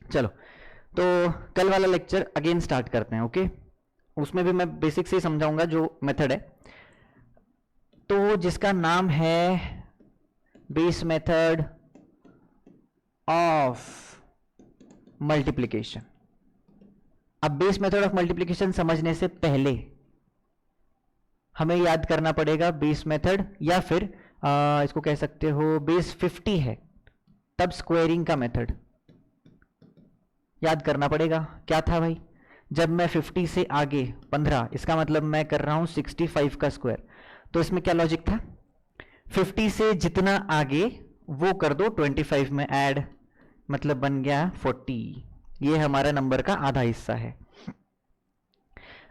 चलो, तो कल वाला लेक्चर अगेन स्टार्ट करते हैं। ओके, उसमें भी मैं बेसिक से समझाऊंगा जो मेथड है, तो जिसका नाम है बेस मेथड ऑफ मल्टीप्लिकेशन। अब बेस मेथड ऑफ मल्टीप्लिकेशन समझने से पहले हमें याद करना पड़ेगा बेस मेथड, या फिर इसको कह सकते हो बेस 50 है तब स्क्वायरिंग का मेथड याद करना पड़ेगा। क्या था भाई, जब मैं 50 से आगे 15, इसका मतलब मैं कर रहा हूं 65 का स्क्वायर, तो इसमें क्या लॉजिक था, 50 से जितना आगे वो कर दो 25 में ऐड, मतलब बन गया 40। ये हमारा नंबर का आधा हिस्सा है।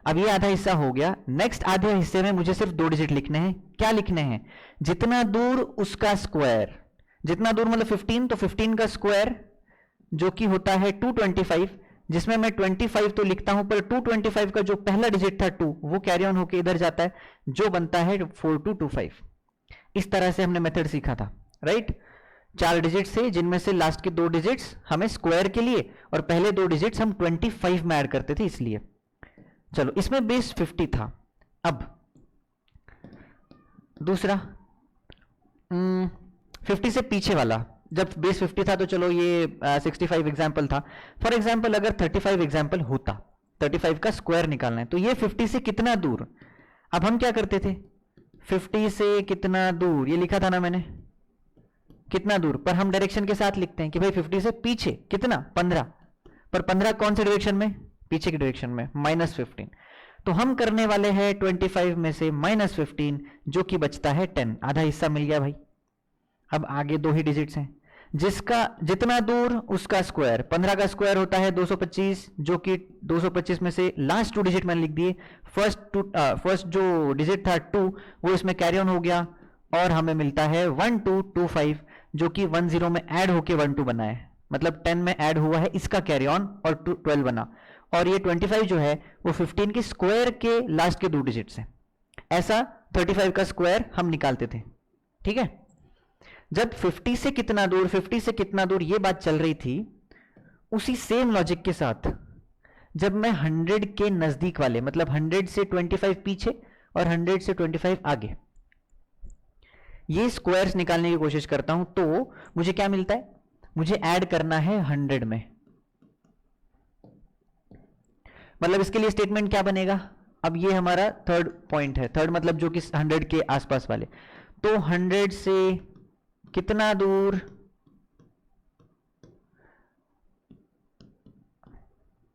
अब ये आधा हिस्सा हो गया, नेक्स्ट आधे हिस्से में मुझे सिर्फ 2 डिजिट लिखने हैं। क्या लिखने हैं, जितना दूर उसका स्क्वायर, जितना दूर मतलब 15, तो 15 का स्क्वायर जो कि होता है 225, जिसमें मैं 25 तो लिखता हूं पर 225 का जो पहला डिजिट था 2 वो कैरी ऑन होके इधर जाता है, जो बनता है 4225। इस तरह से हमने मेथड सीखा था, राइट। 4 डिजिट से, जिनमें से लास्ट के 2 डिजिट्स हमें स्क्वायर के लिए और पहले 2 डिजिट्स हम 25 में ऐड करते थे, इसलिए। चलो, इसमें बेस 50 था। अब दूसरा 50 से पीछे वाला, जब बेस 50 था तो चलो ये 65 एग्जाम्पल था। फॉर एग्जाम्पल अगर 35 एग्जाम्पल होता, 35 का स्क्वायर निकालना है, तो ये 50 से कितना दूर, अब हम क्या करते थे, 50 से कितना दूर ये लिखा था ना मैंने, कितना दूर, पर हम डायरेक्शन के साथ लिखते हैं कि भाई 50 से पीछे कितना 15, पर 15 कौन से डायरेक्शन में, पीछे की डायरेक्शन में, -15। तो हम करने वाले हैं 25 में से -15, जो कि बचता है 10, आधा हिस्सा मिल गया भाई। अब आगे 2 ही डिजिट्स हैं, जिसका जितना दूर उसका स्क्वायर, 15 का स्क्वायर होता है 225, जो कि 225 में से लास्ट 2 डिजिट मैंने लिख दिए, फर्स्ट जो डिजिट था 2 वो इसमें कैरी ऑन हो गया और हमें मिलता है 1225, जो कि 10 में ऐड होके 12 बना है, मतलब 10 में ऐड हुआ है इसका कैरी ऑन और 12 बना, और ये 25 जो है वो 15 के स्क्वायर के लास्ट के 2 डिजिट्स हैं। ऐसा 35 का स्क्वायर हम निकालते थे, ठीक है। जब 50 से कितना दूर, 50 से कितना दूर ये बात चल रही थी, उसी सेम लॉजिक के साथ जब मैं 100 के नजदीक वाले, मतलब 100 से 25 पीछे और 100 से 25 आगे, ये स्क्वायर्स निकालने की कोशिश करता हूं, तो मुझे क्या मिलता है, मुझे ऐड करना है 100 में। मतलब इसके लिए स्टेटमेंट क्या बनेगा, अब ये हमारा थर्ड पॉइंट है, थर्ड मतलब जो कि 100 के आसपास वाले, तो 100 से कितना दूर,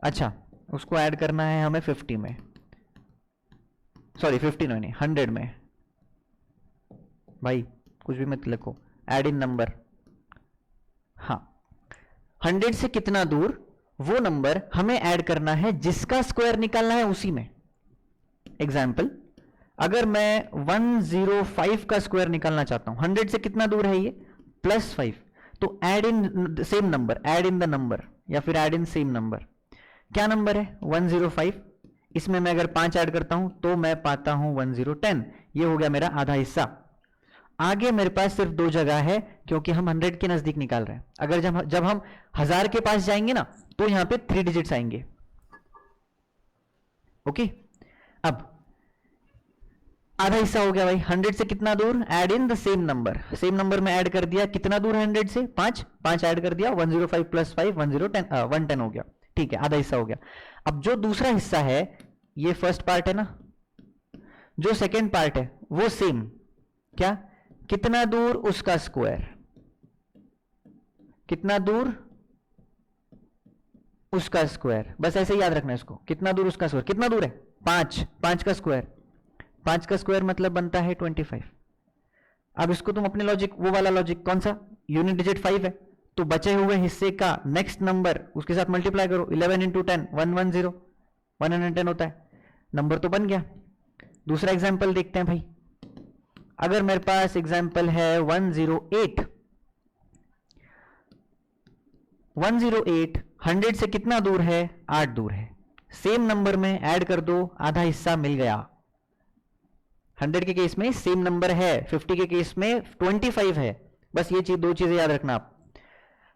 अच्छा उसको ऐड करना है हमें 50 में, सॉरी 50 नहीं, 100 में भाई, कुछ भी मत लिखो, ऐड इन नंबर। हाँ, 100 से कितना दूर वो नंबर हमें ऐड करना है जिसका स्क्वायर निकालना है उसी में। एग्जाम्पल, अगर मैं 105 का स्क्वायर निकालना चाहता हूं, 100 से कितना दूर है ये, +5, तो add in same number, add in the number, या फिर ऐड इन सेम नंबर। क्या नंबर है, 105, इसमें मैं अगर 5 ऐड करता हूं तो मैं पाता हूं 1010, ये हो गया मेरा आधा हिस्सा। आगे मेरे पास सिर्फ 2 जगह है, क्योंकि हम 100 के नजदीक निकाल रहे हैं। अगर जब हम 1000 के पास जाएंगे ना, तो यहां पे 3 डिजिट्स आएंगे। ओके, अब आधा हिस्सा हो गया भाई, 100 से कितना दूर, add in the same number, same number में ऐड कर दिया, कितना दूर है 100 से, 5 ऐड कर दिया, 105 + 5 110 हो गया, ठीक है, आधा हिस्सा हो गया। अब जो दूसरा हिस्सा है, ये फर्स्ट पार्ट है ना, जो सेकेंड पार्ट है वो सेम, क्या, कितना दूर उसका स्क्वायर, कितना दूर उसका स्क्वायर, बस ऐसे याद रखना है इसको, कितना दूर उसका स्क्वायर, कितना दूर है 5 का स्क्वायर, 5 का स्क्वायर मतलब बनता है 25। अब इसको तुम अपने लॉजिक, वो वाला लॉजिक, कौन सा, यूनिट डिजिट 5 है, तो बचे हुए हिस्से का नेक्स्ट नंबर उसके साथ मल्टीप्लाई करो, 11 × 10 110, 110 होता है, नंबर तो बन गया। दूसरा एग्जाम्पल देखते हैं भाई, अगर मेरे पास एग्जाम्पल है 108, 100 से कितना दूर है, 8 दूर है, सेम नंबर में ऐड कर दो, आधा हिस्सा मिल गया। 100 के केस में सेम नंबर है, 50 के केस में 25 है, बस ये 2 चीजें याद रखना आप।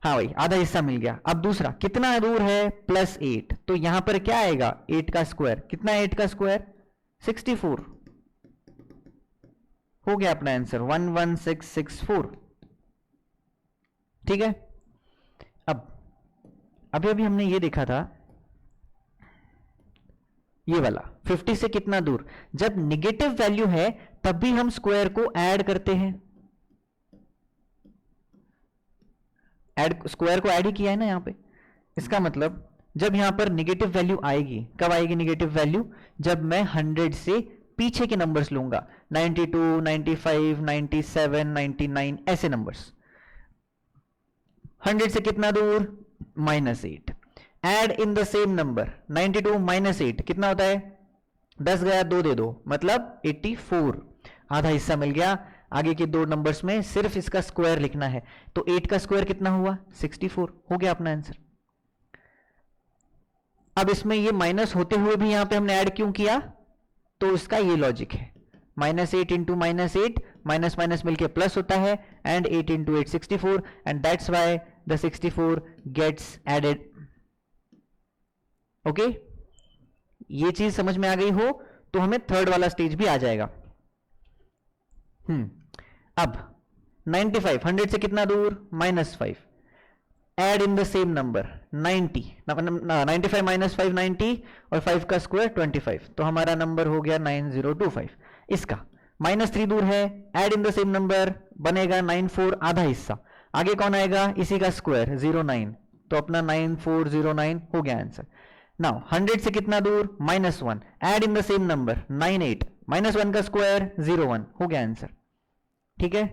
हाँ भाई आधा हिस्सा मिल गया। अब दूसरा कितना दूर है, +8, तो यहां पर क्या आएगा 8 का स्क्वायर। कितना 8 का स्क्वायर 64, हो गया अपना आंसर 11664। ठीक है। अब अभी अभी हमने ये देखा था ये वाला 50 से कितना दूर, जब निगेटिव वैल्यू है तब भी हम स्क्वायर को ऐड करते हैं। ऐड, स्क्वायर को ऐड ही किया है ना यहां पे। इसका मतलब जब यहां पर निगेटिव वैल्यू आएगी, कब आएगी निगेटिव वैल्यू, जब मैं 100 से पीछे के नंबर्स लूंगा, 92, 95, 97, 99 ऐसे नंबर्स। 100 से कितना दूर, -8। Add in the same number, 92 -8 कितना होता है, 10 गया 2 दे दो, मतलब 84, आधा हिस्सा मिल गया। आगे के दो नंबर्स में सिर्फ इसका स्क्वायर लिखना है, तो 8 का स्क्वायर कितना हुआ 64, हो गया अपना आंसर। अब इसमें ये माइनस होते हुए भी यहां पे हमने ऐड क्यों किया, तो इसका ये लॉजिक है, -8 इंटू -8, माइनस माइनस मिलके प्लस होता है, and 8 into 8 64, and that's why the 64 gets added. Okay, ये चीज समझ में आ गई हो तो हमें थर्ड वाला स्टेज भी आ जाएगा। अब 95, 100 से कितना दूर, -5। Add in the same number 90, 95 -5 90, और 5 का स्क्वायर 25, तो हमारा नंबर हो गया 9025। इसका -3 दूर है, add in the same number बनेगा 94, आधा हिस्सा। आगे कौन आएगा, इसी का स्क्वायर 09, तो अपना 9409 हो गया आंसर। नाउ 100 से कितना दूर, -1, add in the same number 98, -1 का स्क्वायर 01, हो गया आंसर। ठीक है।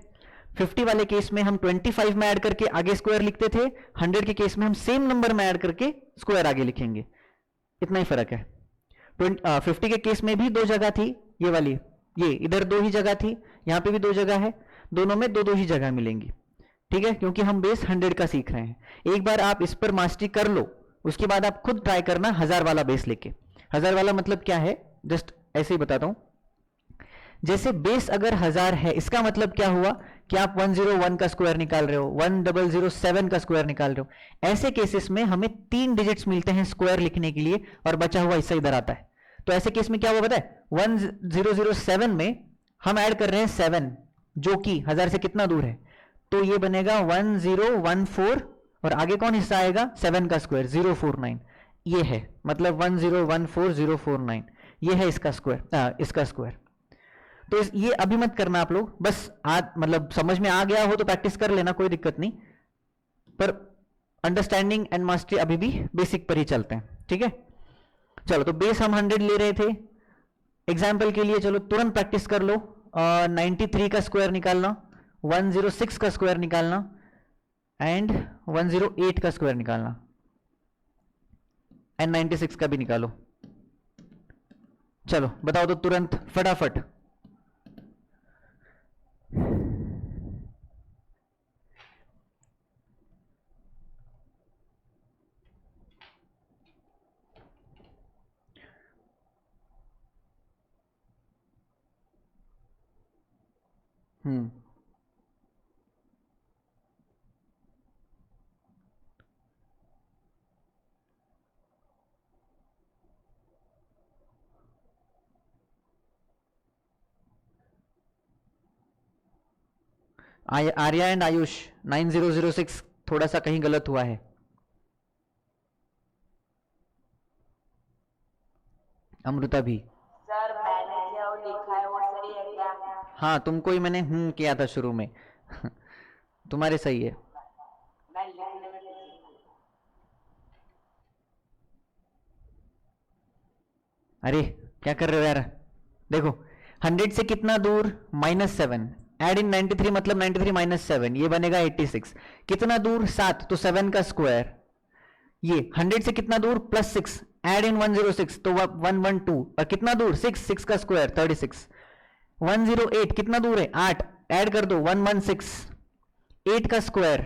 50 वाले केस में हम 25 में ऐड करके आगे स्क्वायर लिखते थे, 100 के केस में हम सेम नंबर में ऐड करके स्क्वायर आगे लिखेंगे, इतना ही फर्क है। 50 के केस में भी दो जगह थी, ये वाली, ये इधर दो ही जगह थी, यहां पे भी दो जगह है, दोनों में दो दो ही जगह मिलेंगी। ठीक है, क्योंकि हम बेस 100 का सीख रहे हैं। एक बार आप इस पर मास्टरी कर लो, उसके बाद आप खुद ट्राई करना 1000 वाला बेस लेके। 1000 वाला मतलब क्या है, जस्ट ऐसे ही बताता हूं। जैसे बेस अगर 1000 है, इसका मतलब क्या हुआ कि आप 101 का स्क्वायर निकाल रहे हो, 1007 का स्क्वायर निकाल रहे हो। ऐसे केसेस में हमें 3 डिजिट्स मिलते हैं स्क्वायर लिखने के लिए, और बचा हुआ हिस्सा इधर आता है। तो ऐसे केस में क्या हुआ पता है, 1007 में हम ऐड कर रहे हैं 7, जो कि 1000 से कितना दूर है, तो ये बनेगा 1014, और आगे कौन हिस्सा आएगा, 7 का स्क्वायर 049, ये है, मतलब 1014049, ये है इसका स्क्वायर, इसका स्क्वायर। तो ये अभी मत करना आप लोग, बस आज मतलब समझ में आ गया हो तो प्रैक्टिस कर लेना, कोई दिक्कत नहीं, पर अंडरस्टैंडिंग एंड मास्टरी अभी भी बेसिक पर ही चलते हैं। ठीक है, चलो, तो बेस हम 100 ले रहे थे एग्जाम्पल के लिए, चलो तुरंत प्रैक्टिस कर लो। 93 का स्क्वायर निकालना, 106 का स्क्वायर निकालना, एंड 108 का स्क्वायर निकालना, एंड 96 का भी निकालो। चलो बताओ तो तुरंत फटाफट। आर्या एंड आयुष 9006 थोड़ा सा कहीं गलत हुआ है। अमृता भी सर मैंने जो लिखा है वो सही है क्या? हाँ, तुमको ही मैंने किया था शुरू में तुम्हारे सही है। मैं लिखने में busy हूँ। अरे क्या कर रहे हो यार, देखो 100 से कितना दूर, -7, एड इन 93 मतलब 93 -7, ये बनेगा 86। कितना दूर, 7, तो 7 का स्क्वायर। ये 100 से कितना दूर, +6, एड इन 106, तो 112, और कितना दूर, 6, 6 का स्क्वायर 36। 108 कितना दूर है, 8, ऐड कर दो 116, 8 का स्क्वायर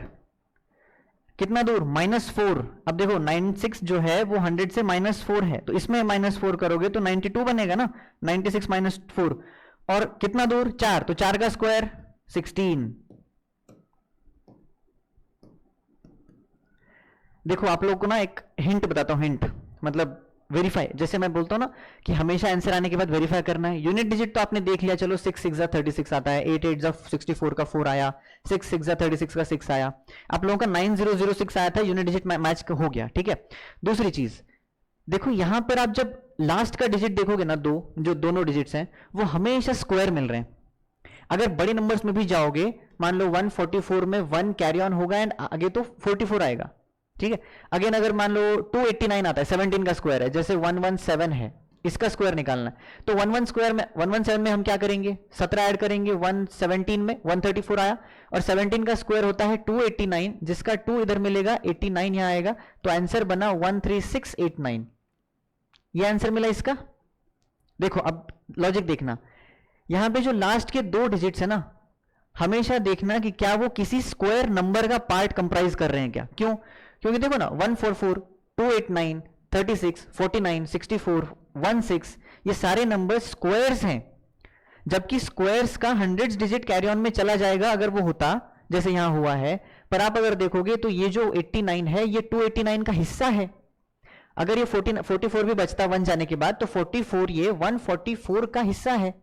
कितना दूर, -4। अब देखो 96 जो है वो 100 से -4 है, तो इसमें -4 करोगे तो 92 बनेगा ना, 96 -4, और कितना दूर, 4, तो 4 का स्क्वायर 16। देखो आप लोगों को ना एक हिंट बताता हूँ, हिंट मतलब वेरीफाई, जैसे मैं बोलता हूँ ना कि हमेशा आंसर आने के बाद वेरीफाई करना है। यूनिट डिजिट तो आपने देख लिया, चलो 6 6 36 आता है, 8 8 64 का 4 आया, 6 6 36 का 6 आया। आप लोगों का 9006 आया था, यूनिट डिजिट मैच हो गया, ठीक है। दूसरी चीज देखो, यहां पर आप जब लास्ट का डिजिट देखोगे ना, दो जो दोनों डिजिट्स हैं वो हमेशा स्क्वायर मिल रहे हैं। अगर बड़े नंबर्स में भी जाओगे, मान लो 144 में 1 कैरी ऑन होगा एंड आगे तो 44 आएगा, ठीक है। अगेन अगर मान लो 289 आता है, 17 का स्क्वायर है, जैसे 117 है, इसका स्क्वायर निकालना है तो 117 में हम क्या करेंगे, 17 ऐड करेंगे, 117 में 134 आया, और 17 का स्क्वायर होता है 289, जिसका 2 इधर मिलेगा, 89 यहां आएगा, तो आंसर बना 13689। ये आंसर मिला इसका। देखो अब लॉजिक देखना, यहां पे जो लास्ट के दो डिजिट्स है ना, हमेशा देखना कि क्या वो किसी स्क्वायर नंबर का पार्ट कंप्राइज कर रहे हैं क्या। क्यों? क्योंकि देखो ना 144, 289, 36, 49, 64, 16 ये सारे नंबर स्क्वायर्स हैं, जबकि स्क्वायर्स का हंड्रेड्स डिजिट कैरी ऑन में चला जाएगा अगर वो होता जैसे यहां हुआ है। पर आप अगर देखोगे तो ये जो 89 है ये 289 का हिस्सा है। अगर ये 44 भी बचता 1 जाने के बाद, तो 44 ये 144 का हिस्सा है।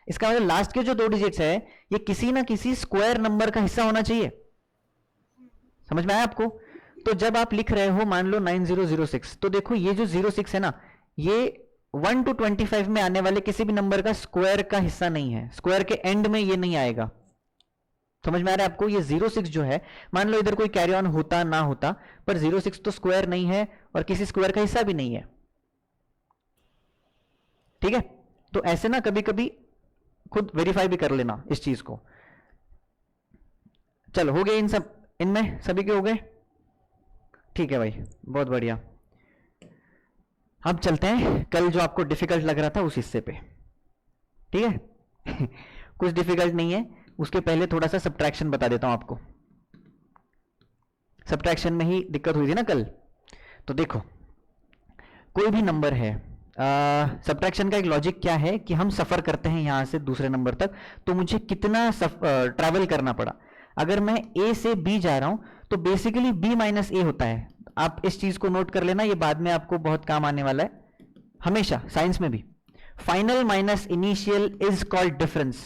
इसका मतलब लास्ट के जो दो डिजिट्स है ये किसी ना किसी स्क्वायर नंबर का हिस्सा होना चाहिए। समझ में आया आपको? तो जब आप लिख रहे हो मान लो 9006, तो देखो ये जो 06 है ना, ये 1 to 25 में आने वाले किसी भी नंबर का स्क्वायर का हिस्सा नहीं है, स्क्वायर के एंड में ये नहीं आएगा। समझ में आ रहा है आपको? ये 06 जो है, मान लो इधर कोई कैरी ऑन होता ना होता, पर 06 तो स्क्वायर नहीं है और किसी स्क्वायर का हिस्सा भी नहीं है, ठीक है। तो ऐसे ना कभी कभी खुद वेरीफाई भी कर लेना इस चीज को। चलो हो गए, इन सब इनमें सभी के हो गए, ठीक है भाई, बहुत बढ़िया। अब चलते हैं कल जो आपको डिफिकल्ट लग रहा था उस हिस्से पे, ठीक है। कुछ डिफिकल्ट नहीं है, उसके पहले थोड़ा सा सब्ट्रैक्शन बता देता हूं आपको। सब्ट्रैक्शन में ही दिक्कत हुई थी ना कल। तो देखो कोई भी नंबर है, सब्ट्रैक्शन का एक लॉजिक क्या है कि हम सफर करते हैं यहां से दूसरे नंबर तक, तो मुझे कितना ट्रैवल करना पड़ा। अगर मैं ए से बी जा रहा हूं तो बेसिकली बी माइनस ए होता है। आप इस चीज को नोट कर लेना, ये बाद में आपको बहुत काम आने वाला है, हमेशा साइंस में भी। Final minus initial is called difference.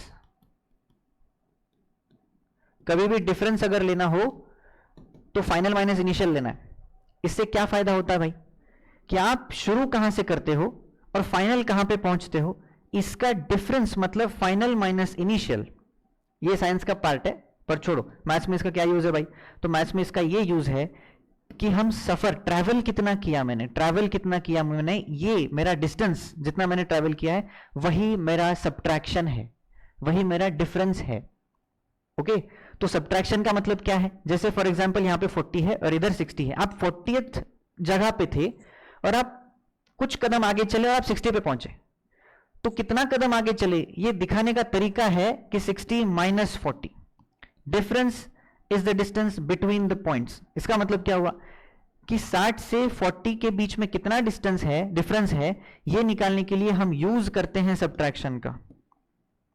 कभी भी डिफरेंस अगर लेना हो तो फाइनल माइनस इनिशियल लेना है। इससे क्या फायदा होता है भाई, कि आप शुरू कहां से करते हो और फाइनल कहां पे पहुंचते हो, इसका डिफरेंस मतलब फाइनल माइनस इनिशियल। ये साइंस का पार्ट है, पर छोड़ो, मैथ्स में इसका क्या यूज है भाई। तो मैथ्स में इसका ये यूज है कि हम सफर, ट्रैवल कितना किया मैंने, ये मेरा डिस्टेंस जितना मैंने ट्रैवल किया है, वही मेरा सब्ट्रैक्शन है, वही मेरा डिफरेंस है। ओके, तो सब्ट्रैक्शन का मतलब क्या है, जैसे फॉर एग्जांपल यहां पे 40 है और इधर 60 है, आप 40th जगह पे थे और आप कुछ कदम आगे चले और आप 60 पे पहुंचे, तो कितना कदम आगे चले ये दिखाने का तरीका है कि 60 minus 40, difference is the distance between the points. इसका मतलब क्या हुआ कि 60 से 40 के बीच में कितना डिस्टेंस है, डिफरेंस है, ये निकालने के लिए हम यूज करते हैं सब्ट्रैक्शन का,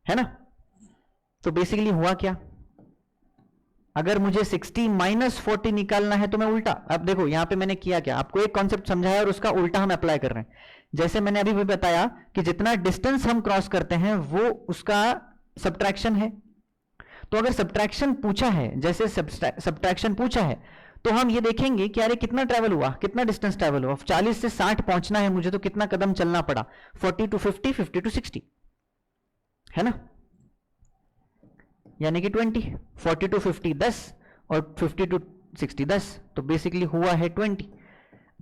है ना। तो बेसिकली हुआ क्या, अगर मुझे 60 माइनस 40 निकालना है तो मैं उल्टा, अब देखो यहां पे मैंने किया क्या, आपको एक कॉन्सेप्ट समझाया और उसका उल्टा हम अप्लाई कर रहे हैं। जैसे मैंने अभी भी बताया कि जितना डिस्टेंस हम क्रॉस करते हैं वो उसका सब्ट्रैक्शन है। तो अगर सब्ट्रैक्शन पूछा है, जैसे सब्ट्रैक्शन पूछा है, तो हम ये देखेंगे कि अरे कितना ट्रैवल हुआ, कितना डिस्टेंस ट्रैवल हुआ, 40 से 60 पहुंचना है मुझे, तो कितना कदम चलना पड़ा, 40 टू 50, 50 टू 60, है ना, यानी कि 20, 40 टू 50 10 और 50 टू 60 10, तो बेसिकली हुआ है 20।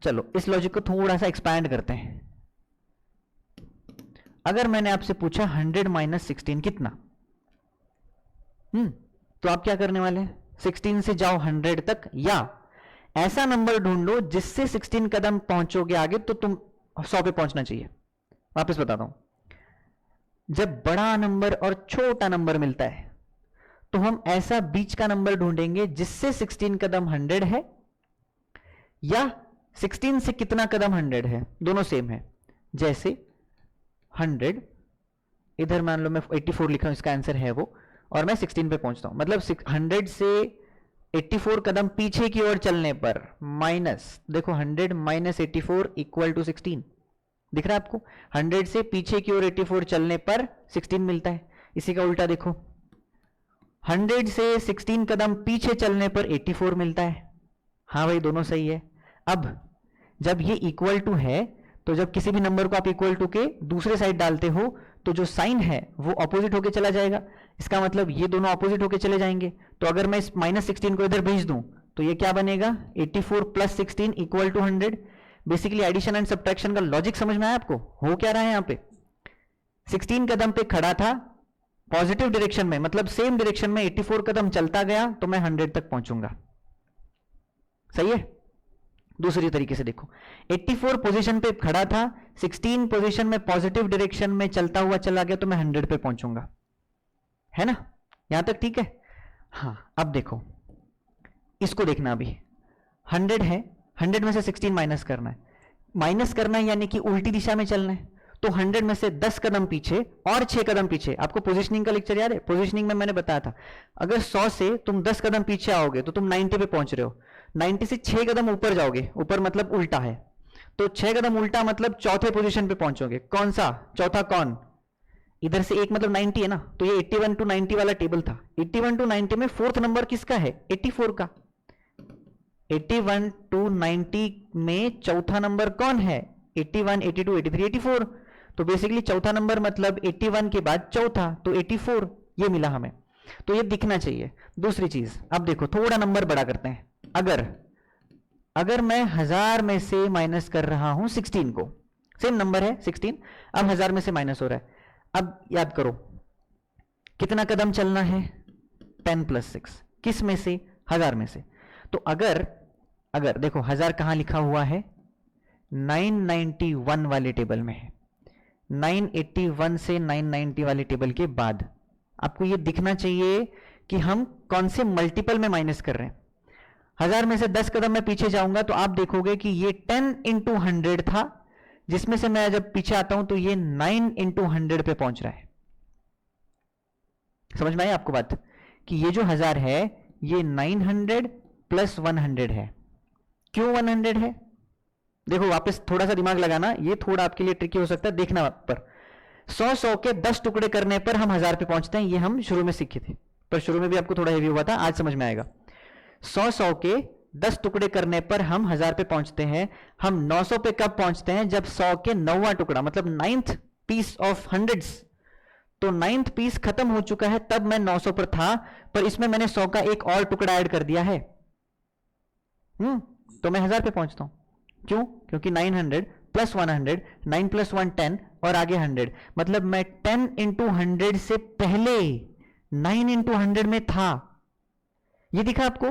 चलो इस लॉजिक को थोड़ा सा एक्सपैंड करते हैं। अगर मैंने आपसे पूछा 100 माइनस 16 कितना, तो आप क्या करने वाले हैं, 16 से जाओ 100 तक, या ऐसा नंबर ढूंढ लो जिससे 16 कदम पहुंचोगे आगे तो तुम 100 पे पहुंचना चाहिए। वापस बताता हूं, जब बड़ा नंबर और छोटा नंबर मिलता है तो हम ऐसा बीच का नंबर ढूंढेंगे जिससे 16 कदम 100 है, या 16 से कितना कदम 100 है, दोनों सेम है। जैसे 100, इधर मान लो मैं 84 लिखा हूं, इसका आंसर है वो, और मैं 16 पे पहुंचता हूं, मतलब 100 से 84 कदम पीछे की ओर चलने पर माइनस, देखो 100 माइनस 84 इक्वल टू 16, दिख रहा है आपको? 100 से पीछे की ओर 84 चलने पर 16 मिलता है। इसी का उल्टा देखो, 100 से 16 कदम पीछे चलने पर 84 मिलता है। हाँ भाई, दोनों सही है। अब जब ये इक्वल टू है, तो जब किसी भी नंबर को आप इक्वल टू के दूसरे साइड डालते हो तो जो साइन है वो ऑपोजिट होके चला जाएगा। इसका मतलब ये दोनों ऑपोजिट होके चले जाएंगे। तो अगर मैं इस -16 को इधर भेज दूं तो ये क्या बनेगा? 84 plus 16 equal to 100। Basically addition and subtraction का लॉजिक समझ में आया आपको? हो क्या रहा है यहाँ पे? 16 कदम पे खड़ा था पॉजिटिव डायरेक्शन में, मतलब सेम डायरेक्शन में 84 कदम चलता गया तो मैं 100 तक पहुंचूंगा। सही है? दूसरी तरीके से देखो, 84 पोजीशन पे खड़ा था, 16 पोजीशन में पॉजिटिव डायरेक्शन में चलता हुआ चला गया तो मैं 100 पे पहुंचूंगा। है ना? यहां तक ठीक है? हाँ, अब देखो इसको देखना। अभी 100 है, 100 में से 16 माइनस करना है। माइनस करना है यानी कि उल्टी दिशा में चलना है। तो 100 में से 10 कदम पीछे और 6 कदम पीछे। आपको पोजीशनिंग का लेक्चर याद है? पोजीशनिंग में मैंने बताया था, अगर 100 से तुम 10 कदम पीछे आओगे तो तुम 90 पे पहुंच रहे हो। 90 से 6 कदम ऊपर जाओगे, ऊपर मतलब उल्टा है, तो 6 कदम उल्टा मतलब चौथे पोजीशन पे पहुंचोगे। कौन सा चौथा? कौन? इधर से एक मतलब 90 है ना, तो ये 81 टू 90 वाला टेबल था। 81 टू 90 में फोर्थ नंबर किसका है? 84 का। 81 टू 90 में चौथा नंबर कौन है? 81, 82, 83, 84। तो बेसिकली चौथा नंबर मतलब 81 के बाद चौथा, तो 84 ये मिला हमें। तो ये दिखना चाहिए। दूसरी चीज, अब देखो थोड़ा नंबर बड़ा करते हैं। अगर मैं 1000 में से माइनस कर रहा हूं 16 को, सेम नंबर है 16, अब 1000 में से माइनस हो रहा है। अब याद करो कितना कदम चलना है? 10 प्लस 6। किस में से? 1000 में से। तो अगर देखो 1000 कहां लिखा हुआ है? 991 वाले टेबल में है। 981 से 990 वाले टेबल के बाद आपको यह दिखना चाहिए कि हम कौन से मल्टीपल में माइनस कर रहे हैं। 1000 में से 10 कदम मैं पीछे जाऊंगा तो आप देखोगे कि ये 10 इंटू 100 था, जिसमें से मैं जब पीछे आता हूं तो ये 9 इंटू 100 पे पहुंच रहा है। समझ में आई आपको बात? कि ये जो 1000 है ये 900 प्लस 100 है। क्यों 100 है? देखो वापस थोड़ा सा दिमाग लगाना, ये थोड़ा आपके लिए ट्रिकी हो सकता है, देखना पर 100 के 10 टुकड़े करने पर हम 1000 पे पहुंचते हैं। ये हम शुरू में सीखे थे, पर शुरू में भी आपको थोड़ा हेवी हुआ था, आज समझ में आएगा। 100 के 10 टुकड़े करने पर हम 1000 पे पहुंचते हैं। हम 900 पे कब पहुंचते हैं? जब 100 के 9वां टुकड़ा मतलब 9th पीस ऑफ हंड्रेड्स, तो 9th पीस खत्म हो चुका है, तब मैं 900 पर था, पर इसमें मैंने 100 का एक और टुकड़ा ऐड कर दिया है। तो मैं 1000 पे पहुंचता हूं। क्यों? क्योंकि 900 प्लस 100, 9 प्लस 1 10 और आगे 100, मतलब मैं 10 इंटू 100 से पहले 9 इंटू 100 में था। ये दिखा आपको?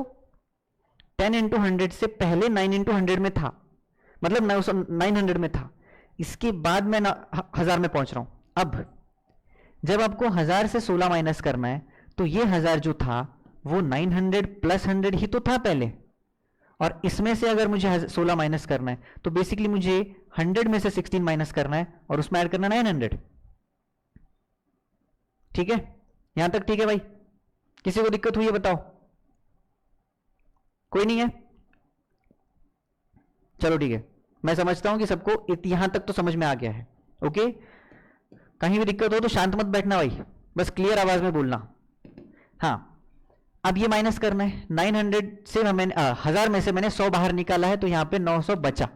10 इंटू 100 से पहले 9 इंटू 100 में था, मतलब 900 में था। इसके बाद मैं 1000 में पहुंच रहा हूं। अब जब आपको 1000 से 16 माइनस करना है तो ये 1000 जो था वो 900 प्लस 100 ही तो था पहले, और इसमें से अगर मुझे 16 माइनस करना है तो बेसिकली मुझे 100 में से 16 माइनस करना है और उसमें ऐड करना 900। ठीक है? यहां तक ठीक है भाई? किसी को दिक्कत हुई है बताओ? कोई नहीं है? चलो ठीक है, मैं समझता हूं कि सबको यहां तक तो समझ में आ गया है। ओके, कहीं भी दिक्कत हो तो शांत मत बैठना भाई, बस क्लियर आवाज में बोलना। हाँ, अब ये माइनस करना है। 900 से मैंने 1000 में से मैंने 100 बाहर निकाला है, तो यहां पे 900 बचा।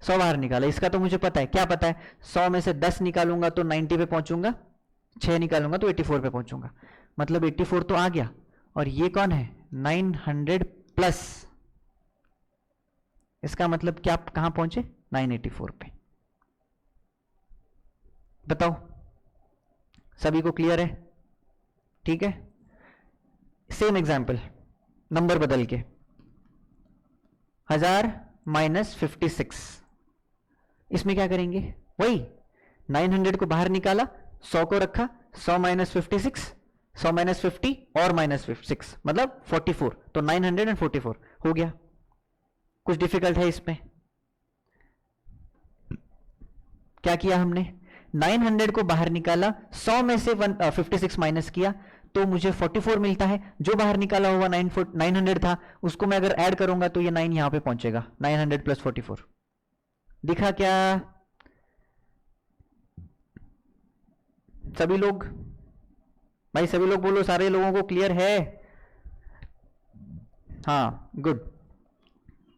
100 बाहर निकाला, इसका तो मुझे पता है। क्या पता है? 100 में से 10 निकालूंगा तो 90 पे पहुंचूंगा, 6 निकालूंगा तो 84 पे पहुंचूंगा, मतलब 84 तो आ गया। और ये कौन है? 900 प्लस, इसका मतलब क्या? कहां पहुंचे? 984 पे। बताओ, सभी को क्लियर है? ठीक है, सेम एग्जाम्पल, नंबर बदल के 1000 माइनस 56, इसमें क्या करेंगे? वही 900 को बाहर निकाला, 100 को रखा, 100 माइनस 56, 100 माइनस 50 और माइनस 6 मतलब 44, तो 944 हो गया। कुछ डिफिकल्ट है इसमें? क्या किया हमने? 900 को बाहर निकाला, 100 में से 56 माइनस किया, तो मुझे 44 मिलता है। जो बाहर निकाला हुआ 900 था उसको मैं अगर ऐड करूंगा तो ये 9 यहां पे पहुंचेगा, 900 प्लस 44। दिखा क्या सभी लोग? भाई सभी लोग बोलो, सारे लोगों को क्लियर है? हाँ गुड।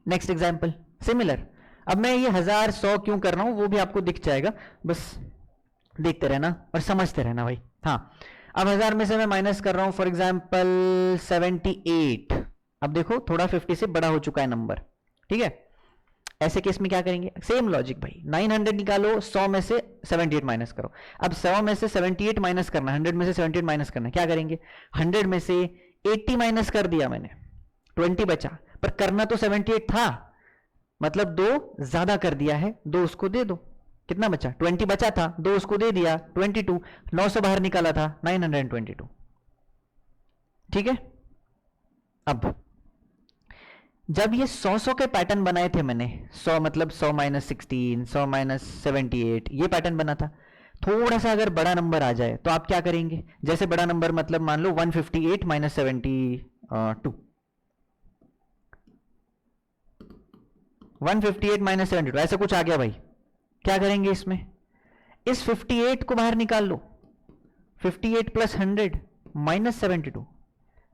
Next example similar. अब मैं ये 1000 100 क्यों कर रहा हूं वो भी आपको दिख जाएगा, बस देखते रहना और समझते रहना भाई। हाँ अब 1000 में से मैं माइनस कर रहा हूं फॉर एग्जाम्पल 78। अब देखो थोड़ा 50 से बड़ा हो चुका है नंबर, ठीक है। ऐसे केस में क्या करेंगे, सेम लॉजिक भाई, 900 निकालो, 100 में से 78 माइनस करो। अब 100 में से 78 माइनस करना, 100 में से 78 माइनस करना, क्या करेंगे, 100 में से 80 माइनस कर दिया मैंने, 20 बचा, पर करना तो 78 था, मतलब 2 ज्यादा कर दिया है, 2 उसको दे दो। कितना बचा, 20 बचा था, 2 उसको दे दिया, 22। 900 बाहर निकाला था, 922। ठीक है। अब जब ये 100 के पैटर्न बनाए थे मैंने, 100 मतलब 100 माइनस 16, 100 माइनस 78, ये पैटर्न बना था। थोड़ा सा अगर बड़ा नंबर आ जाए तो आप क्या करेंगे, जैसे बड़ा नंबर मतलब मान लो 158 माइनस 72, 158 माइनस 72 ऐसा कुछ आ गया भाई, क्या करेंगे इसमें, इस 58 को बाहर निकाल लो, 58 प्लस 100 माइनस 72,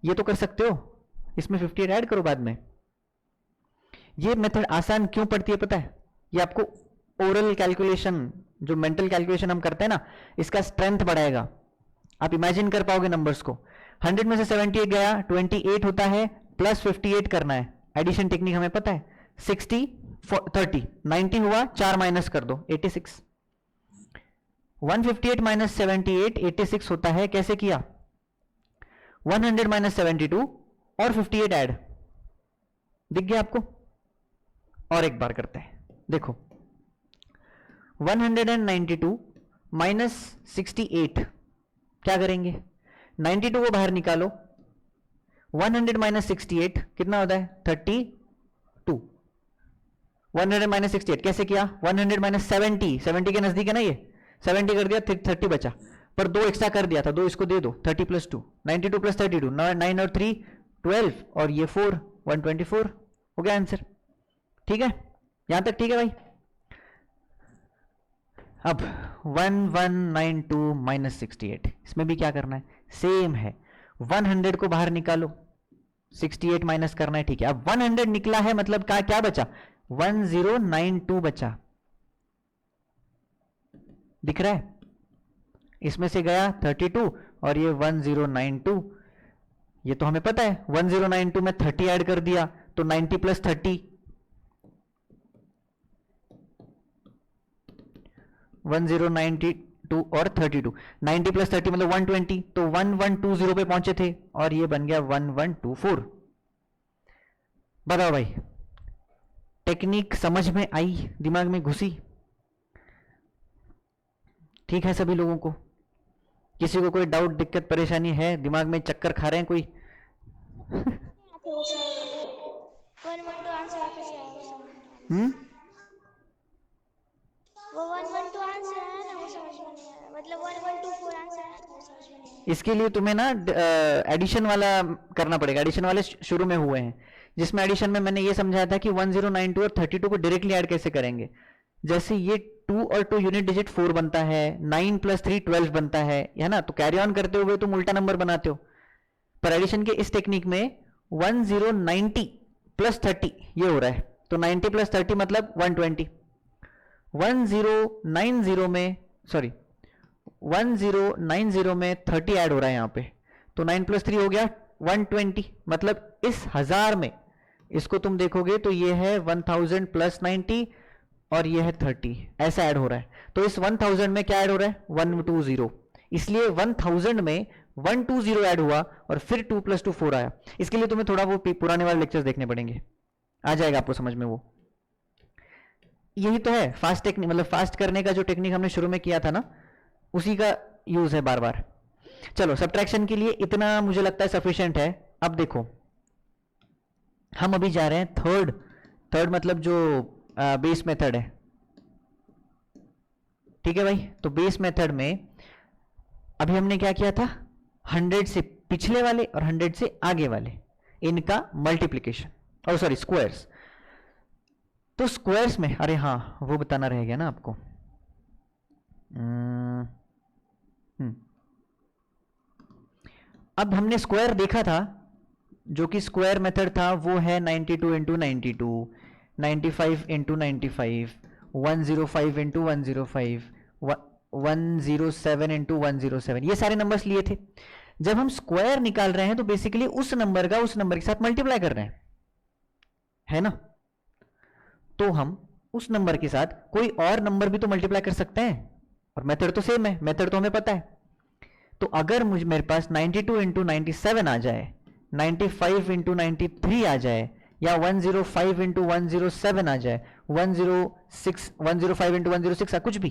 ये तो कर सकते हो, इसमें 58 ऐड करो बाद में। ये मेथड आसान क्यों पड़ती है पता है, ये आपको ओरल कैलकुलेशन, जो मेंटल कैलकुलेशन हम करते हैं ना, इसका स्ट्रेंथ बढ़ाएगा, आप इमेजिन कर पाओगे नंबर्स को। 100 में से 78 गया, 28 होता है, प्लस 58 करना है, एडिशन टेक्निक हमें पता है, 60 30 90 हुआ, 4 माइनस कर दो, 86। 158 माइनस 78 86 होता है, कैसे किया, 100 माइनस 72 और 58 ऐड, दिख गया आपको। और एक बार करते हैं, देखो 192 माइनस 68, क्या करेंगे, 92 को बाहर निकालो, 100 माइनस 68 कितना होता है, 32। 100 माइनस 68 कैसे किया, 100 माइनस 70 के नजदीक है ना, ये 70 कर दिया, 30 बचा, पर 2 एक्स्ट्रा कर दिया था, 2 इसको दे दो, 30 प्लस 2 92 प्लस 32, 9 और 3 12 और ये 4 124 हो गया आंसर। ठीक है, यहां तक ठीक है भाई। अब 1192 माइनस 68, इसमें भी क्या करना है, सेम है, 100 को बाहर निकालो, 68 माइनस करना है, ठीक है। अब 100 निकला है मतलब क्या बचा, 1092 बचा, दिख रहा है, इसमें से गया 32 और ये 1092, ये तो हमें पता है, 1092 में 30 ऐड कर दिया तो 90 प्लस 30, 1092 और 32, 90 प्लस 30 मतलब 120, तो 1120 पे पहुंचे थे और ये बन गया 1124। बताओ भाई, टेक्निक समझ में आई, दिमाग में घुसी? ठीक है सभी लोगों को? किसी को कोई डाउट दिक्कत परेशानी है, दिमाग में चक्कर खा रहे हैं कोई? वो 112 आंसर है ना, वो समझ में नहीं आया, मतलब 1124 आंसर है ना, वो समझ में नहीं आया। इसके लिए तुम्हें ना एडिशन वाला करना पड़ेगा, एडिशन वाले शुरू में हुए हैं, जिसमें एडिशन में मैंने ये समझाया था कि 1092 और 32 को डायरेक्टली ऐड कैसे करेंगे। जैसे ये 2 और 2 यूनिट डिजिट 4 बनता है, 9 प्लस 3 12 बनता है ना, तो कैरी ऑन करते हुए तुम उल्टा नंबर बनाते हो। पर एडिशन के इस टेक्निक में 1090 प्लस 30 ये हो रहा है, तो 90 प्लस 30 मतलब 120। 1090 में सॉरी 1090 में 30 ऐड हो रहा है यहाँ पे, तो 9 प्लस 3 हो गया 120, मतलब इस 1000 में इसको तुम देखोगे तो ये है 1000 प्लस 90 और ये है 30, ऐसा ऐड हो रहा है। तो इस 1000 में क्या ऐड हो रहा है, 120, इसलिए 1000 में 120 ऐड हुआ और फिर 2 प्लस 2 4 आया। इसके लिए तुम्हें थोड़ा वो पुराने वाले लेक्चर्स देखने पड़ेंगे, आ जाएगा आपको समझ में वो। यही तो है फास्ट टेक्निक, मतलब फास्ट करने का जो टेक्निक हमने शुरू में किया था ना, उसी का यूज है बार बार। चलो सब्ट्रैक्शन के लिए इतना मुझे लगता है सफिशिएंट है। अब देखो हम अभी जा रहे हैं थर्ड मतलब जो बेस मेथड है, ठीक है भाई। तो बेस मेथड में अभी हमने क्या किया था, 100 से पिछले वाले और 100 से आगे वाले, इनका मल्टीप्लीकेशन, और सॉरी स्क्वायर्स। तो स्क्वायर्स में, अरे हाँ वो बताना रह गया ना आपको। अब हमने स्क्वायर देखा था, जो कि स्क्वायर मेथड था वो है 92 इंटू 92, 95 इंटू 95, 105 इंटू 105, 107 इंटू 107, ये सारे नंबर्स लिए थे। जब हम स्क्वायर निकाल रहे हैं तो बेसिकली उस नंबर का उस नंबर के साथ मल्टीप्लाई कर रहे हैं, है ना। तो हम उस नंबर के साथ कोई और नंबर भी तो मल्टीप्लाई कर सकते हैं, और मेथड तो सेम है, मेथड तो हमें पता है। तो अगर मेरे पास 92 इंटू 97 आ जाए, 95 इंटू 93 आ जाए, या 105 इंटू 107 आ जाए, 105 इंटू 106, कुछ भी,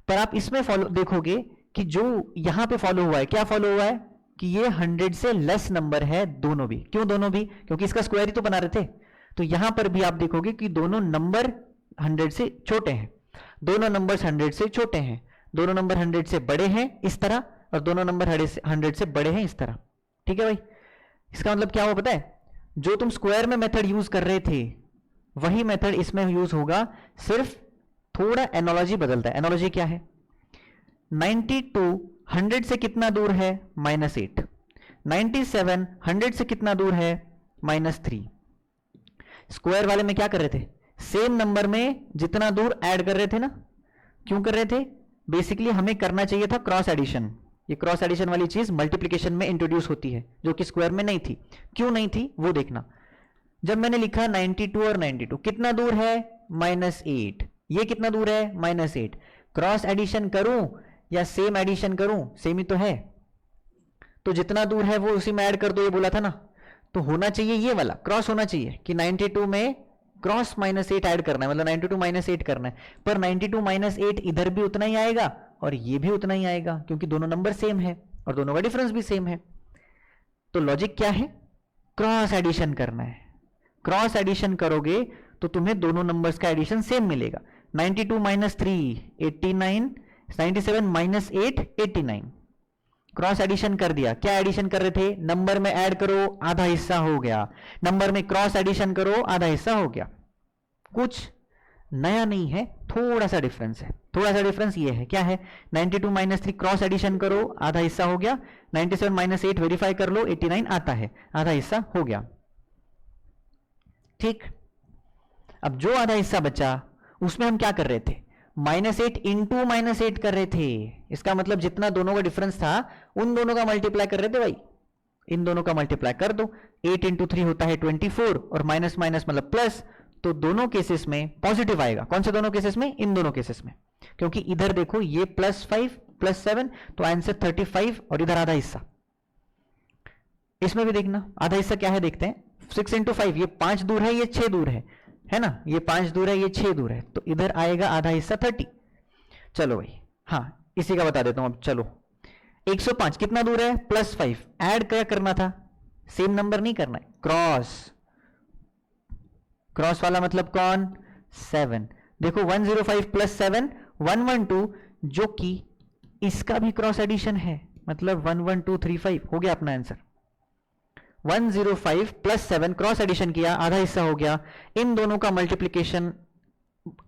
पर आप इसमें फॉलो देखोगे कि जो यहां पे फॉलो हुआ है, क्या फॉलो हुआ है कि ये 100 से लेस नंबर है दोनों भी। क्यों दोनों भी? क्योंकि इसका स्क्वायर ही तो बना रहे थे। तो यहां पर भी आप देखोगे कि दोनों नंबर 100 से छोटे हैं, दोनों नंबर्स 100 से छोटे हैं, दोनों नंबर 100 से बड़े हैं इस तरह, और दोनों नंबर 100 से बड़े हैं इस तरह। ठीक है भाई, इसका मतलब क्या हुआ पता है? जो तुम स्क्वायर में मेथड यूज कर रहे थे वही मेथड इसमें यूज होगा, सिर्फ थोड़ा एनालॉजी बदलता है। एनालॉजी क्या है? 92 100 से कितना दूर है? -8। 97 100 से कितना दूर है? -3। स्क्वायर वाले में क्या कर रहे थे? सेम नंबर में जितना दूर ऐड कर रहे थे ना। क्यों कर रहे थे? बेसिकली हमें करना चाहिए था क्रॉस एडिशन। ये क्रॉस एडिशन वाली चीज मल्टीप्लिकेशन में इंट्रोड्यूस होती है, जो कि स्क्वायर में नहीं थी। क्यों नहीं थी वो देखना। जब मैंने लिखा 92 और 92 कितना दूर है? -8। ये कितना दूर है? -8। क्रॉस एडिशन करूं या सेम एडिशन करूं? सेम ही तो है, तो जितना दूर है वो उसी में ऐड कर दो, ये बोला था ना। तो होना चाहिए ये वाला क्रॉस होना चाहिए कि 92 में क्रॉस -8 ऐड करना है, मतलब 92 -8 करना है। पर 92 -8 इधर भी उतना ही आएगा और ये भी उतना ही आएगा, क्योंकि दोनों नंबर सेम है और दोनों का डिफरेंस भी सेम है। तो लॉजिक क्या है? क्रॉस एडिशन करना है। क्रॉस एडिशन करोगे तो तुम्हें दोनों नंबर्स का एडिशन सेम मिलेगा। 92 -3 89, 97 -8 89। क्रॉस एडिशन कर दिया। क्या एडिशन कर रहे थे? नंबर में ऐड करो, आधा हिस्सा हो गया। नंबर में क्रॉस एडिशन करो, आधा हिस्सा हो गया। कुछ नया नहीं है, थोड़ा सा डिफरेंस है। थोड़ा सा डिफरेंस ये है, क्या है? 92 -3 क्रॉस एडिशन करो, आधा हिस्सा हो गया। 97 -8 वेरीफाई कर लो, 89 आता है, आधा हिस्सा हो गया। ठीक, अब जो आधा हिस्सा बचा उसमें हम क्या कर रहे थे? -8 इंटू -8 कर रहे थे। इसका मतलब जितना दोनों का डिफरेंस था उन दोनों का मल्टीप्लाई कर रहे थे भाई। इन दोनों का मल्टीप्लाई कर दो। 8 इंटू 3 होता है 24, और माइनस माइनस मतलब प्लस, तो दोनों केसेस में पॉजिटिव आएगा। कौन से दोनों केसेस में? इन दोनों केसेस में, क्योंकि इधर देखो ये +5 +7, तो आंसर 35, और इधर आधा हिस्सा। इसमें भी देखना आधा हिस्सा क्या है, देखते हैं। 6 इंटू 5, ये 5 दूर है, ये 6 दूर है ना। ये 5 दूर है, ये 6 दूर है, तो इधर आएगा आधा हिस्सा 30। चलो भाई, हाँ इसी का बता देता हूं अब। चलो 105 कितना दूर है? +5। ऐड क्या करना था? सेम नंबर नहीं करना है, क्रॉस। क्रॉस वाला मतलब कौन? 7। देखो 105 + 7 112, जो कि इसका भी क्रॉस एडिशन है, मतलब 11235 हो गया अपना आंसर। 105 + 7 क्रॉस एडिशन किया, आधा हिस्सा हो गया। इन दोनों का मल्टीप्लिकेशन,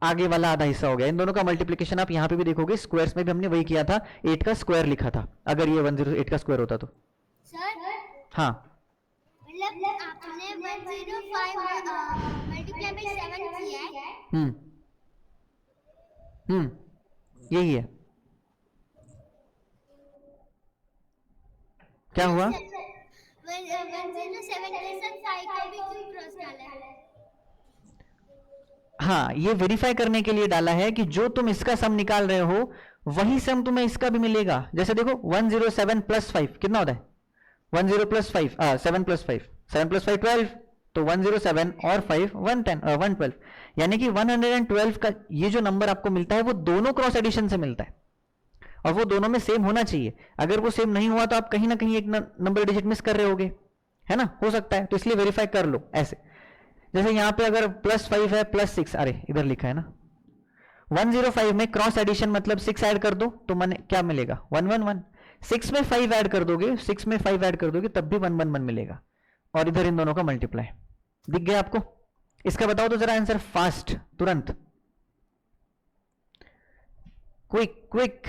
आगे वाला आधा हिस्सा हो गया। इन दोनों का मल्टीप्लिकेशन आप यहां पे भी देखोगे, स्क्वायर्स में भी हमने वही किया था, 8 का स्क्वायर लिखा था, अगर ये 108 का स्क्वायर होता तो। सर हाँ मतलब आपने 105 मल्टीप्लाई बाय 7 किया है। यही है। क्या हुआ? 107 के साथ 5 का भी क्यों क्रॉस डाला है? हाँ, ये वेरीफाई करने के लिए डाला है कि जो तुम इसका सम निकाल रहे हो वही सम तुम्हें इसका भी मिलेगा। जैसे देखो 107 + 5 कितना होता है? 10 + 5 7 + 5 7 + 5 12, तो 107 और 5 112, यानी कि 112 का ये जो नंबर आपको मिलता है वो दोनों क्रॉस एडिशन से मिलता है, और वो दोनों में सेम होना चाहिए। अगर वो सेम नहीं हुआ तो आप कहीं ना कहीं एक नंबर डिजिट मिस कर रहे होगे, है ना, हो सकता है। तो इसलिए वेरीफाई कर लो ऐसे। जैसे यहां पे अगर +5 है +6, अरे इधर लिखा है ना, 105 में क्रॉस एडिशन मतलब 6 ऐड कर दो तो मन क्या मिलेगा? 111। 6 में 5 ऐड कर दोगे, 6 में 5 ऐड कर दोगे तब भी 1 1 1 मिलेगा, और इधर इन दोनों का मल्टीप्लाई। दिख गया आपको? इसका बताओ तो जरा आंसर फास्ट, तुरंत, क्विक क्विक।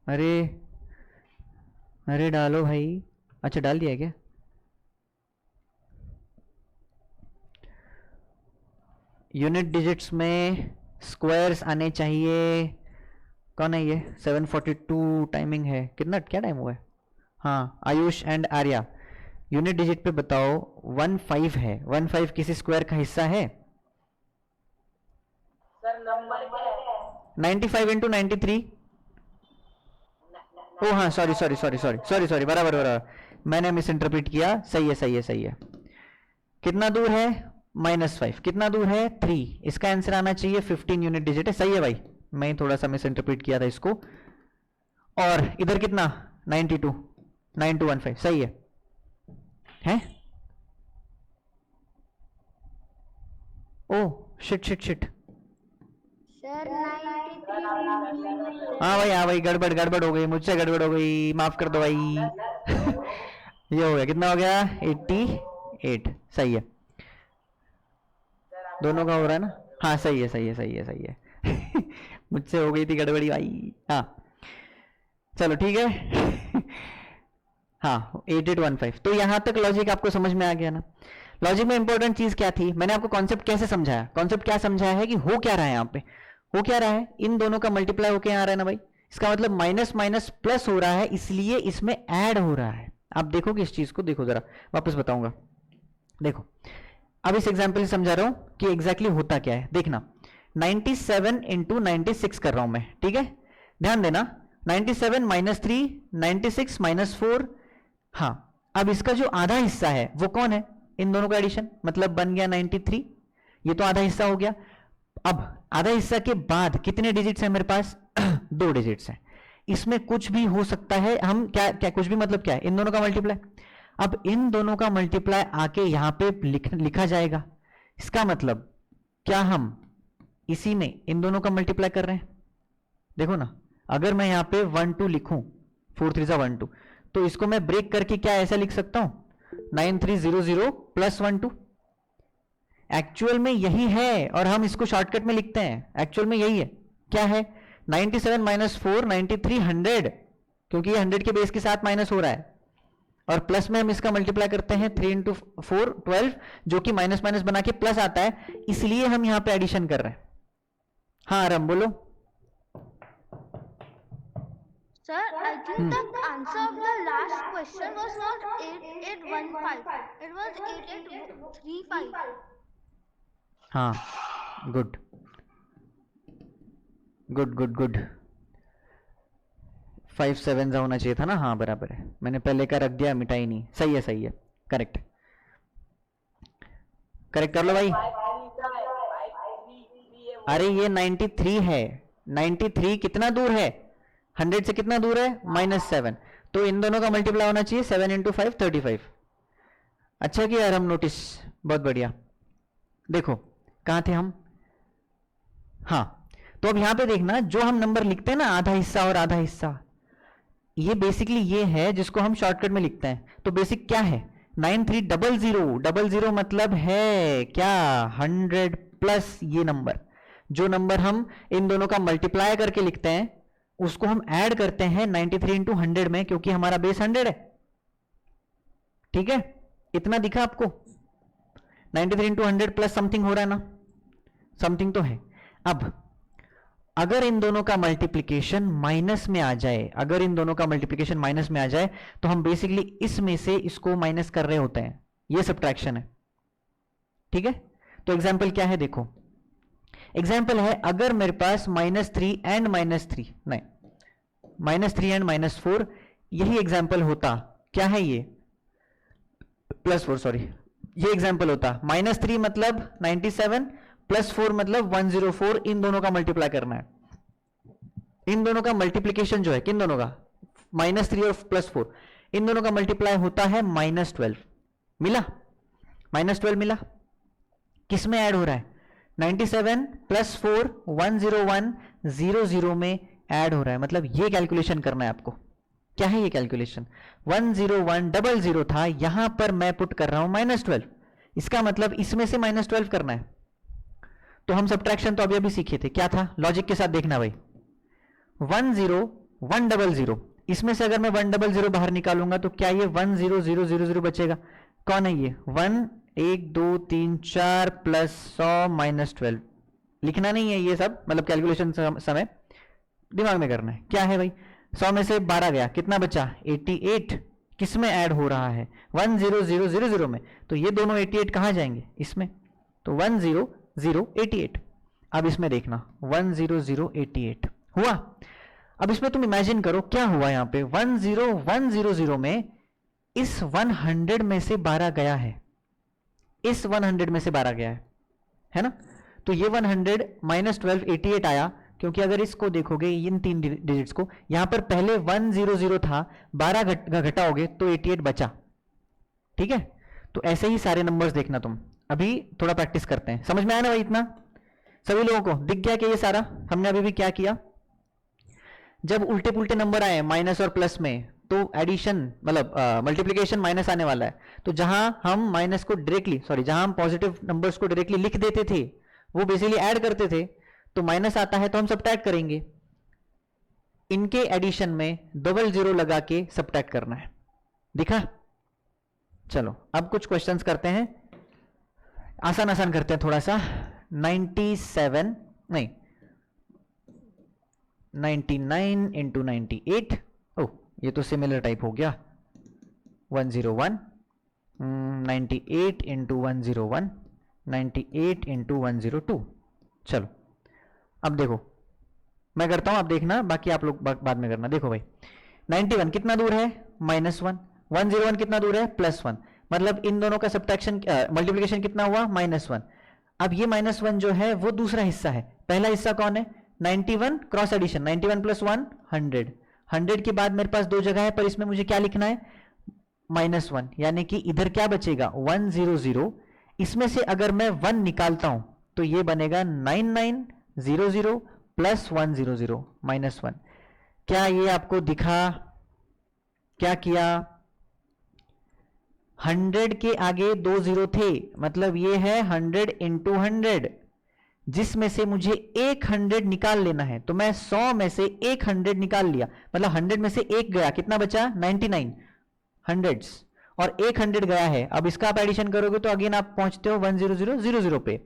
अरे अरे डालो भाई। अच्छा डाल दिया है क्या? यूनिट डिजिट्स में स्क्वायर्स आने चाहिए। कौन है ये? 7:42 टाइमिंग है। कितना, क्या टाइम हुआ है? हाँ, Ayush and Arya, unit digit पे बताओ। 15 है, 15 किसी स्क्वायर का हिस्सा है? सर नंबर क्या है? 95 इंटू 93। ओ हाँ, sorry sorry sorry sorry sorry sorry, बराबर बराबर, मैंने मिस इंटरप्रेट किया। सही है सही है सही है। कितना दूर है? -5। कितना दूर है? 3। इसका आंसर आना चाहिए 15 यूनिट डिजिट है। सही है भाई, मैं थोड़ा सा मिस इंटरप्रेट किया था इसको। और इधर कितना? 92, 9215। सही है, हैं? Oh shit shit shit. Sir 93। हाँ भाई हाँ भाई, गड़बड़ गड़बड़ हो गई, मुझसे गड़बड़ हो गई, माफ कर दो भाई। ये हो गया, कितना हो गया? 88। सही है, दोनों का हो रहा है ना? हाँ सही है सही है सही है सही है। मुझसे हो गई थी गड़बड़ी भाई। हाँ चलो ठीक है। हाँ 8815। तो यहां तक लॉजिक आपको समझ में आ गया ना? लॉजिक में इंपॉर्टेंट चीज क्या थी? मैंने आपको कॉन्सेप्ट कैसे समझाया? कॉन्सेप्ट क्या समझाया है कि हो क्या रहा है यहाँ पे? हो क्या रहा है? इन दोनों का मल्टीप्लाई होके यहाँ आ रहा है ना भाई। इसका मतलब माइनस माइनस प्लस हो रहा है, इसलिए इसमें ऐड हो रहा है। आप देखोगे इस चीज को, देखो जरा, वापस बताऊंगा। देखो अब इस एग्जाम्पल से समझा रहा हूं कि एग्जैक्टली होता क्या है। देखना, 97 इंटू 96 कर रहा हूं मैं, ठीक है? ध्यान देना, 97 -3, 96 -4। हाँ, अब इसका जो आधा हिस्सा है वो कौन है? इन दोनों का एडिशन, मतलब बन गया 93। ये तो आधा हिस्सा हो गया। अब आधा हिस्सा के बाद कितने डिजिट्स हैं मेरे पास? 2 डिजिट्स हैं। इसमें कुछ भी हो सकता है। हम क्या क्या, कुछ भी मतलब क्या है? इन दोनों का मल्टीप्लाई। अब इन दोनों का मल्टीप्लाई आके यहां पे लिखा जाएगा। इसका मतलब क्या हम इसी में इन दोनों का मल्टीप्लाई कर रहे हैं? देखो ना, अगर मैं यहां पे 1 2 लिखूं, 4 3 1 2, तो इसको मैं ब्रेक करके क्या ऐसा लिख सकता हूं? 9300 + 1 2। एक्चुअल में यही है, और हम इसको शॉर्टकट में लिखते हैं। एक्चुअल में यही है। क्या है? 97 -4 93 100, क्योंकि ये 100 के बेस के साथ माइनस हो रहा है, और प्लस में हम इसका मल्टीप्लाई करते हैं 3 × 4 12, जो कि माइनस माइनस बना के प्लस आता है, इसलिए हम यहां पे एडिशन कर रहे हैं। हाँ आराम बोलो। Sir, I think the answer of the last question was not 8815. It was 8835. हाँ गुड गुड गुड गुड, 5 7 होना चाहिए था ना? हाँ बराबर है, मैंने पहले का रख दिया, मिटा ही नहीं। सही है सही है, करेक्ट करेक्ट कर लो भाई। अरे ये 93 है। 93 कितना दूर है? 100 से कितना दूर है? -7। तो इन दोनों का मल्टीप्लाई होना चाहिए 7 × 5 35। अच्छा किया यार हम नोटिस, बहुत बढ़िया। देखो कहां थे हम? हाँ, तो अब यहां पे देखना, जो हम नंबर लिखते हैं ना, आधा हिस्सा और आधा हिस्सा, ये बेसिकली ये है जिसको हम शॉर्टकट में लिखते हैं। तो बेसिक क्या है? 9300 मतलब है क्या? 100 प्लस ये नंबर, जो नंबर हम इन दोनों का मल्टीप्लाई करके लिखते हैं, उसको हम ऐड करते हैं 93 × 100 में, क्योंकि हमारा बेस 100 है। ठीक है, इतना दिखा आपको? 93 × 100 प्लस समथिंग हो रहा है ना? समथिंग तो है। अब अगर इन दोनों का मल्टीप्लिकेशन माइनस में आ जाए, अगर इन दोनों का मल्टीप्लिकेशन माइनस में आ जाए, तो हम बेसिकली इसमें से इसको माइनस कर रहे होते हैं। ये सबट्रैक्शन है। ठीक है, तो एग्जाम्पल क्या है? देखो एग्जाम्पल है, अगर मेरे पास -3 एंड -3 नहीं, -3 एंड -4, यही एग्जाम्पल होता। क्या है ये? +4, सॉरी, ये एग्जाम्पल होता। -3 मतलब 97 +4 मतलब 104। इन दोनों का मल्टीप्लाई करना है। इन दोनों का मल्टीप्लीकेशन जो है, किन दोनों का? -3 और +4, इन दोनों का मल्टीप्लाई होता है -12। मिला? -12 मिला, किस में ऐड हो रहा है? 97 प्लस 4 101 00 में ऐड हो रहा है, मतलब ये कैलकुलेशन करना है आपको। क्या है ये कैलकुलेशन? 10100 था, यहां पर मैं पुट कर रहा हूं -12, इसका मतलब इसमें से -12 करना है। तो हम सब्ट्रैक्शन तो अभी सीखे थे, क्या था? लॉजिक के साथ देखना भाई, 10100, इसमें से अगर मैं 100 बाहर निकालूंगा तो क्या ये 10000 बचेगा? कौन है ये? 1 1 2 3 4 प्लस 100 -12, लिखना नहीं है ये सब, मतलब कैलकुलेशन समय दिमाग में करना है। क्या है भाई? 100 में से 12 गया, कितना बचा? 88, किस में ऐड हो रहा है? 10000 में, तो ये दोनों 88 कहां जाएंगे? इसमें, तो 10088। अब इसमें देखना 10088 हुआ। अब इसमें तुम इमेजिन करो क्या हुआ यहां पे, 10100 में इस 100 में से 12 गया है, इस 100 में से 12 गया है ना? तो ये 100 -12 88 आया, क्योंकि अगर इसको देखोगे इन 3 डिजिट्स को, यहां पर पहले 100 था, 12 घटाओगे तो 88 बचा। ठीक है, तो ऐसे ही सारे नंबर्स देखना तुम। अभी थोड़ा प्रैक्टिस करते हैं, समझ में आया ना भाई? इतना सभी लोगों को दिख गया कि ये सारा हमने अभी भी क्या किया? जब उल्टे पुल्टे नंबर आए माइनस और प्लस में, तो एडिशन मतलब मल्टीप्लिकेशन माइनस आने वाला है, तो जहां हम माइनस को डायरेक्टली, सॉरी, जहां हम पॉजिटिव नंबर्स को डायरेक्टली लिख देते थे, वो बेसिकली ऐड करते थे, तो माइनस आता है तो हम सब्ट्रैक्ट करेंगे। इनके एडिशन में डबल जीरो लगा के सब्ट्रैक्ट करना है। दिखा? चलो अब कुछ क्वेश्चंस करते हैं, आसान आसान करते हैं थोड़ा सा। 97 नहीं 99 इंटू 98, ओह ये तो सिमिलर टाइप हो गया। 101 98 इंटू 101 98 इंटू 102। चलो अब देखो, मैं करता हूं, आप देखना, बाकी आप लोग बाद में करना। देखो भाई 91 कितना दूर है? -1। 101 कितना दूर है? +1। मतलब इन दोनों का सब्ट्रैक्शन मल्टीप्लिकेशन कितना हुआ? -1। अब ये -1 जो है वो दूसरा हिस्सा है, पहला हिस्सा कौन है? 91 क्रॉस एडिशन, 91 + 1 100। 100 के बाद मेरे पास दो जगह है, पर इसमें मुझे क्या लिखना है? -1, यानी कि इधर क्या बचेगा? 100। इसमें से अगर मैं 1 निकालता हूं तो ये बनेगा 9900 + 100 -1। क्या ये आपको दिखा? क्या किया? 100 के आगे 2 जीरो थे, मतलब ये है 100 इंटू 100, जिसमें से मुझे एक 100 निकाल लेना है। तो मैं 100 में से एक 100 निकाल लिया, मतलब 100 में से एक गया, कितना बचा? 99 हंड्रेड्स, और एक 100 गया है। अब इसका आप एडिशन करोगे तो अगेन आप पहुंचते हो 10000 पे,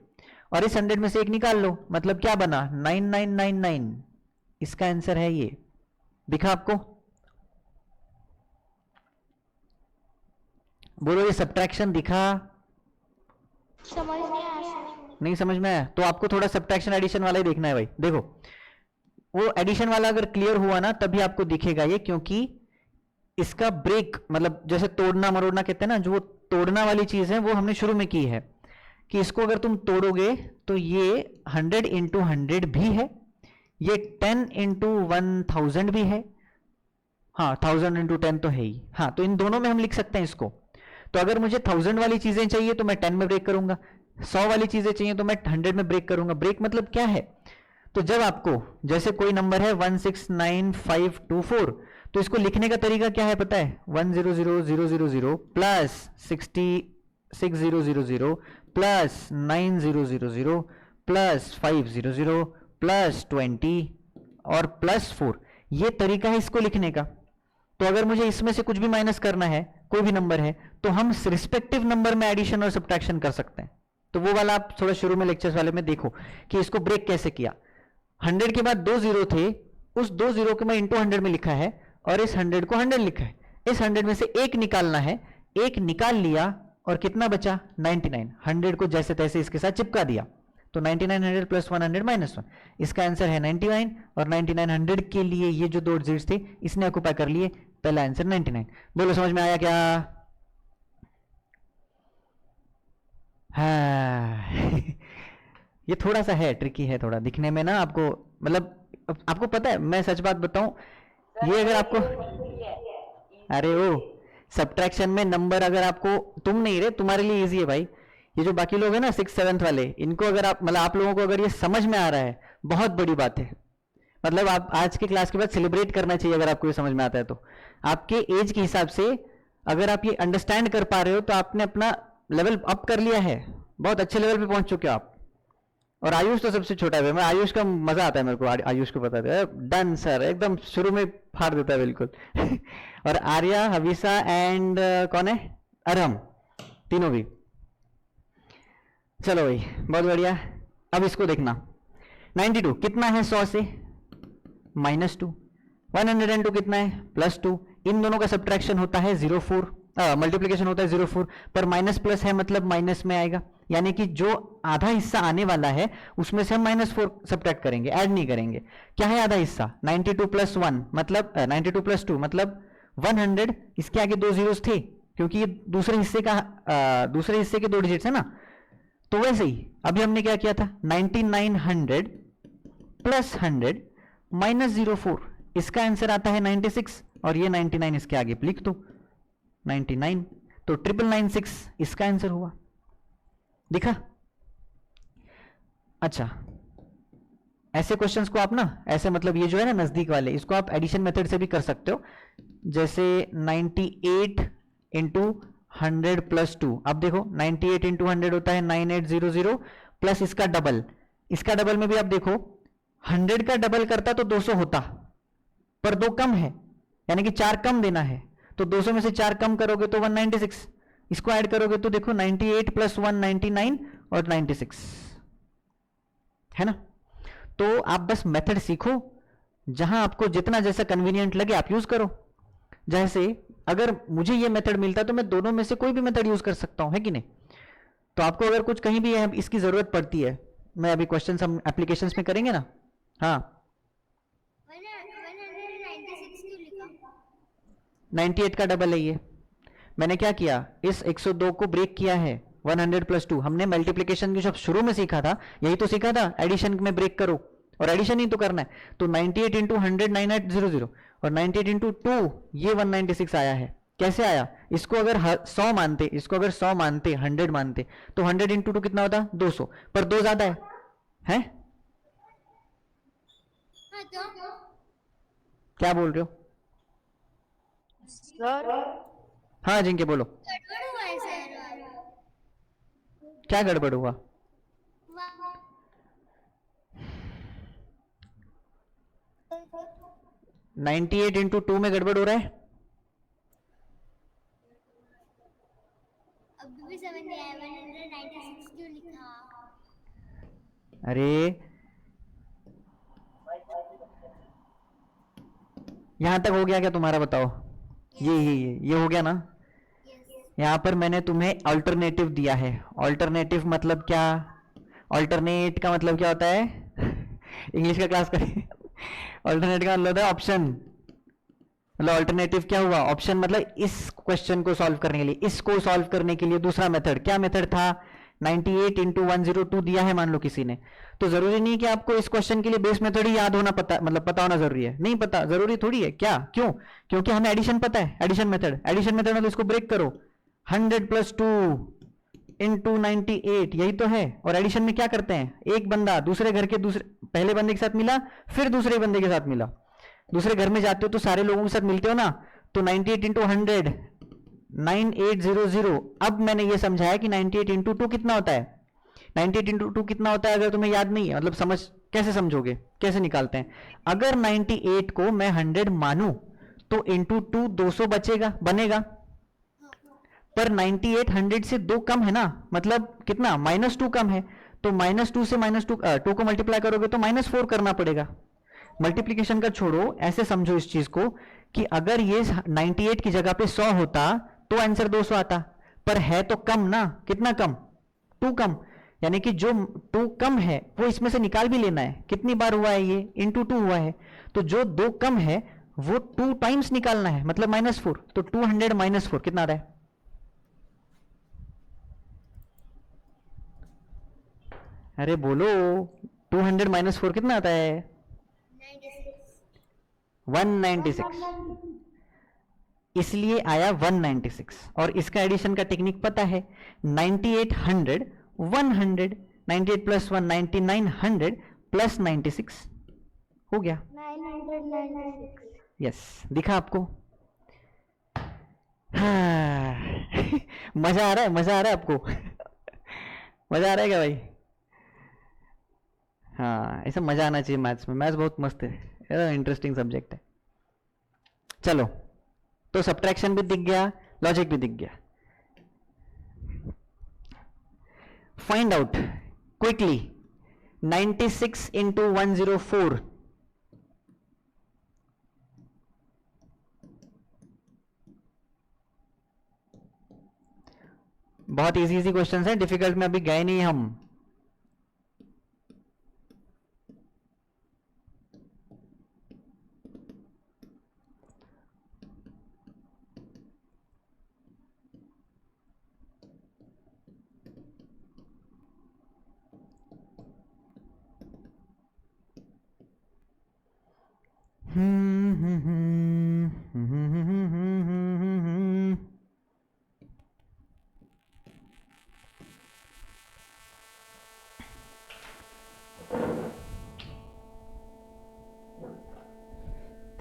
और इस 100 में से एक निकाल लो, मतलब क्या बना? 9999। इसका आंसर है ये। दिखा आपको? बोलो ये सब्ट्रैक्शन दिखा? समझ नहीं आया। नहीं समझ में आया तो आपको थोड़ा सब्ट्रैक्शन एडिशन वाला ही देखना है भाई। देखो वो एडिशन वाला अगर क्लियर हुआ ना तभी आपको दिखेगा ये, क्योंकि इसका ब्रेक, मतलब जैसे तोड़ना मरोड़ना कहते हैं ना, जो वो तोड़ना वाली चीज है वो हमने शुरू में की है, कि इसको अगर तुम तोड़ोगे तो ये 100 इंटू 100 भी है, ये 10 इंटू 1000 भी है, हाँ 1000 इंटू 10 तो है ही, हाँ तो इन दोनों में हम लिख सकते हैं इसको। तो अगर मुझे 1000 वाली चीजें चाहिए तो मैं 10 में ब्रेक करूंगा, 100 वाली चीजें चाहिए तो मैं 100 में ब्रेक करूंगा। ब्रेक मतलब क्या है? तो जब आपको, जैसे कोई नंबर है 1695524, तो इसको लिखने का तरीका क्या है पता है? 100000 प्लस 6000 प्लस 9000 प्लस 500 प्लस 20 और प्लस 4, ये तरीका है इसको लिखने का। तो अगर मुझे इसमें से कुछ भी माइनस करना है, कोई भी नंबर है, तो हम रिस्पेक्टिव नंबर में एडिशन और सब्ट्रैक्शन कर सकते हैं। तो वो वाला आप थोड़ा शुरू में लेक्चर्स वाले में देखो कि इसको ब्रेक कैसे किया। 100 के बाद 2 जीरो थे, उस 2 जीरो को मैं इंटू 100 में लिखा है, और इस 100 को 100 लिखा है। इस 100 में से एक निकालना है, एक निकाल लिया, और कितना बचा? 99। 100 को जैसे तैसे इसके साथ चिपका दिया, तो 9900 प्लस 100 माइनस 1, इसका आंसर है 99। और 9900 के लिए ये जो दो डिजिट्स थे इसने ऑक्यूपाई कर लिए, पहला आंसर 99। बोलो समझ में आया क्या? हाँ ये थोड़ा सा है, ट्रिकी है थोड़ा दिखने में ना आपको, मतलब आपको पता है, मैं सच बात बताऊं, ये अगर आपको, अरे ओ सब्ट्रैक्शन में नंबर अगर आपको, तुम नहीं रे, तुम्हारे लिए इजी है भाई, ये जो बाकी लोग हैं ना 6th 7th वाले, इनको अगर आप मतलब आप लोगों को अगर ये समझ में आ रहा है बहुत बड़ी बात है। मतलब आप आज के क्लास के बाद सेलिब्रेट करना चाहिए अगर आपको ये समझ में आता है तो। आपके एज के हिसाब से अगर आप ये अंडरस्टैंड कर पा रहे हो तो आपने अपना लेवल अप कर लिया है, बहुत अच्छे लेवल पे पहुंच चुके हो आप। और आयुष तो सबसे छोटा है, मैं आयुष का मजा आता है मेरे को, आयुष को पता है डन सर, एकदम शुरू में फाड़ देता है बिल्कुल। और आर्या, हविसा एंड कौन है, अरहम, तीनों भी। चलो भाई बहुत बढ़िया। अब इसको देखना, 92 कितना है 100 से, -2, 102 कितना है, +2। इन दोनों का सब्ट्रैक्शन होता है 0,4, मल्टीप्लीकेशन होता है 0,4, पर माइनस प्लस है मतलब माइनस में आएगा, यानी कि जो आधा हिस्सा आने वाला है उसमें से हम -4 सब्ट्रैक्ट करेंगे, ऐड नहीं करेंगे। क्या है आधा हिस्सा, 92 + 1 मतलब 92 + 2 मतलब 100, इसके आगे 2 जीरोस थे क्योंकि ये दूसरे हिस्से के 2 डिजिट्स है ना। तो वैसे ही अभी हमने क्या किया था, 9900 + 100 -04, इसका आंसर आता है 96, और ये 99 इसके आगे लिख दो 99, तो 996 इसका आंसर हुआ। दिखा? अच्छा, ऐसे क्वेश्चंस को आप ना ऐसे मतलब ये जो है ना नजदीक वाले, इसको आप एडिशन मेथड से भी कर सकते हो, जैसे 98 × 100 + 2। अब देखो 98 × 100 होता है 9800 प्लस इसका डबल में भी आप देखो 100 का डबल करता तो 200 होता, पर 2 कम है, यानी कि 4 कम देना है, तो 200 में से 4 कम करोगे तो 196, इसको ऐड करोगे तो देखो 98 + 1 99 और 96 है ना। तो आप बस मेथड सीखो, जहां आपको जितना जैसा कन्वीनियंट लगे आप यूज करो। जैसे अगर मुझे ये मेथड मिलता तो मैं दोनों में से कोई भी मेथड यूज कर सकता हूं, है कि नहीं। तो आपको अगर कुछ कहीं भी इसकी जरूरत पड़ती है, मैं अभी क्वेश्चन हम एप्लीकेशंस में करेंगे ना। हाँ 196 क्यों लिखा? 98 का डबल है ये। मैंने क्या किया, इस 102 को ब्रेक किया है 100 + 2। हमने मल्टीप्लिकेशन की जब शुरू में सीखा था यही तो सीखा था, एडिशन में ब्रेक करो और एडिशन ही तो करना है। तो 98 × 100 9800 और 98 × 2 ये 196 आया है। कैसे आया, इसको अगर 100 मानते, इसको अगर 100 मानते 100 मानते तो 100 × 2 कितना होता, 200, पर 2 ज्यादा है, हैं? हाँ तो क्या बोल रहे हो? सर हाँ जिनके बोलो, गड़बड़ हुआ है सर। क्या गड़बड़ हुआ? वाह। 98 × 2 में गड़बड़ हो रहा है। अभी भी समझ नहीं आया 196 क्यों लिखा? अरे यहां तक हो गया क्या तुम्हारा, बताओ। ये हो गया ना। यहां पर मैंने तुम्हें अल्टरनेटिव दिया है। अल्टरनेटिव मतलब क्या, अल्टरनेट का मतलब क्या होता है? इंग्लिश का क्लास करें। अल्टरनेट का मतलब होता है ऑप्शन, मतलब अल्टरनेटिव क्या हुआ, ऑप्शन, मतलब इस क्वेश्चन को सॉल्व करने के लिए, इसको सॉल्व करने के लिए दूसरा मेथड। क्या मेथड था, 98 × 102 दिया है मान लो किसी ने, तो जरूरी नहीं कि आपको इस क्वेश्चन के लिए बेस मेथड ही याद होना पता, मतलब पता होना जरूरी है, नहीं पता जरूरी थोड़ी है। क्या, क्यों? क्योंकि हमें एडिशन पता है, एडिशन मेथड मतलब इसको ब्रेक करो, 100 + 2 × 98, यही तो है। और एडिशन में क्या करते हैं, एक बंदा दूसरे घर के दूसरे पहले बंदे के साथ मिला, फिर दूसरे बंदे के साथ मिला, दूसरे घर में जाते हो तो सारे लोगों के साथ मिलते हो ना, तो 98 × 100 9800। अब मैंने ये समझाया कि 98 × 2 कितना होता है, 98 × 2 कितना होता है, अगर तुम्हें याद नहीं है, मतलब समझ कैसे समझोगे, कैसे निकालते हैं। अगर 98 को मैं 100 मानूं तो इंटू 2 200 बनेगा, पर 98 100 से 2 कम है ना, मतलब कितना, -2 कम है, तो -2 से -2 को मल्टीप्लाई करोगे तो -4 करना पड़ेगा। मल्टीप्लीकेशन का छोड़ो, ऐसे समझो इस चीज को कि अगर ये 98 की जगह पे 100 होता तो आंसर 200 आता, पर है तो कम ना, कितना कम, 2 कम, यानी कि जो 2 कम है वो इसमें से निकाल भी लेना है। कितनी बार हुआ है ये, इंटू 2 हुआ है, तो जो 2 कम है वो 2 टाइम्स निकालना है, मतलब -4, तो 200 - 4 कितना आ रहा है? अरे बोलो, 200 - 4 कितना आता है? 196। इसलिए आया 196। और इसका एडिशन का टेक्निक पता है, 9800 100, 98 प्लस 1 9900 प्लस 96 हो गया। 996. यस, दिखा आपको? हाँ मजा आ रहा है, मजा आ रहा है आपको? मजा आ रहा है क्या भाई? हाँ, ऐसा मजा आना चाहिए मैथ्स में। मैथ्स बहुत मस्त है, इंटरेस्टिंग सब्जेक्ट है। चलो, तो सब्ट्रैक्शन भी दिख गया, लॉजिक भी दिख गया। Find out quickly 96 into 104। बहुत इजी इजी क्वेश्चन है, डिफिकल्ट में अभी गए नहीं हम।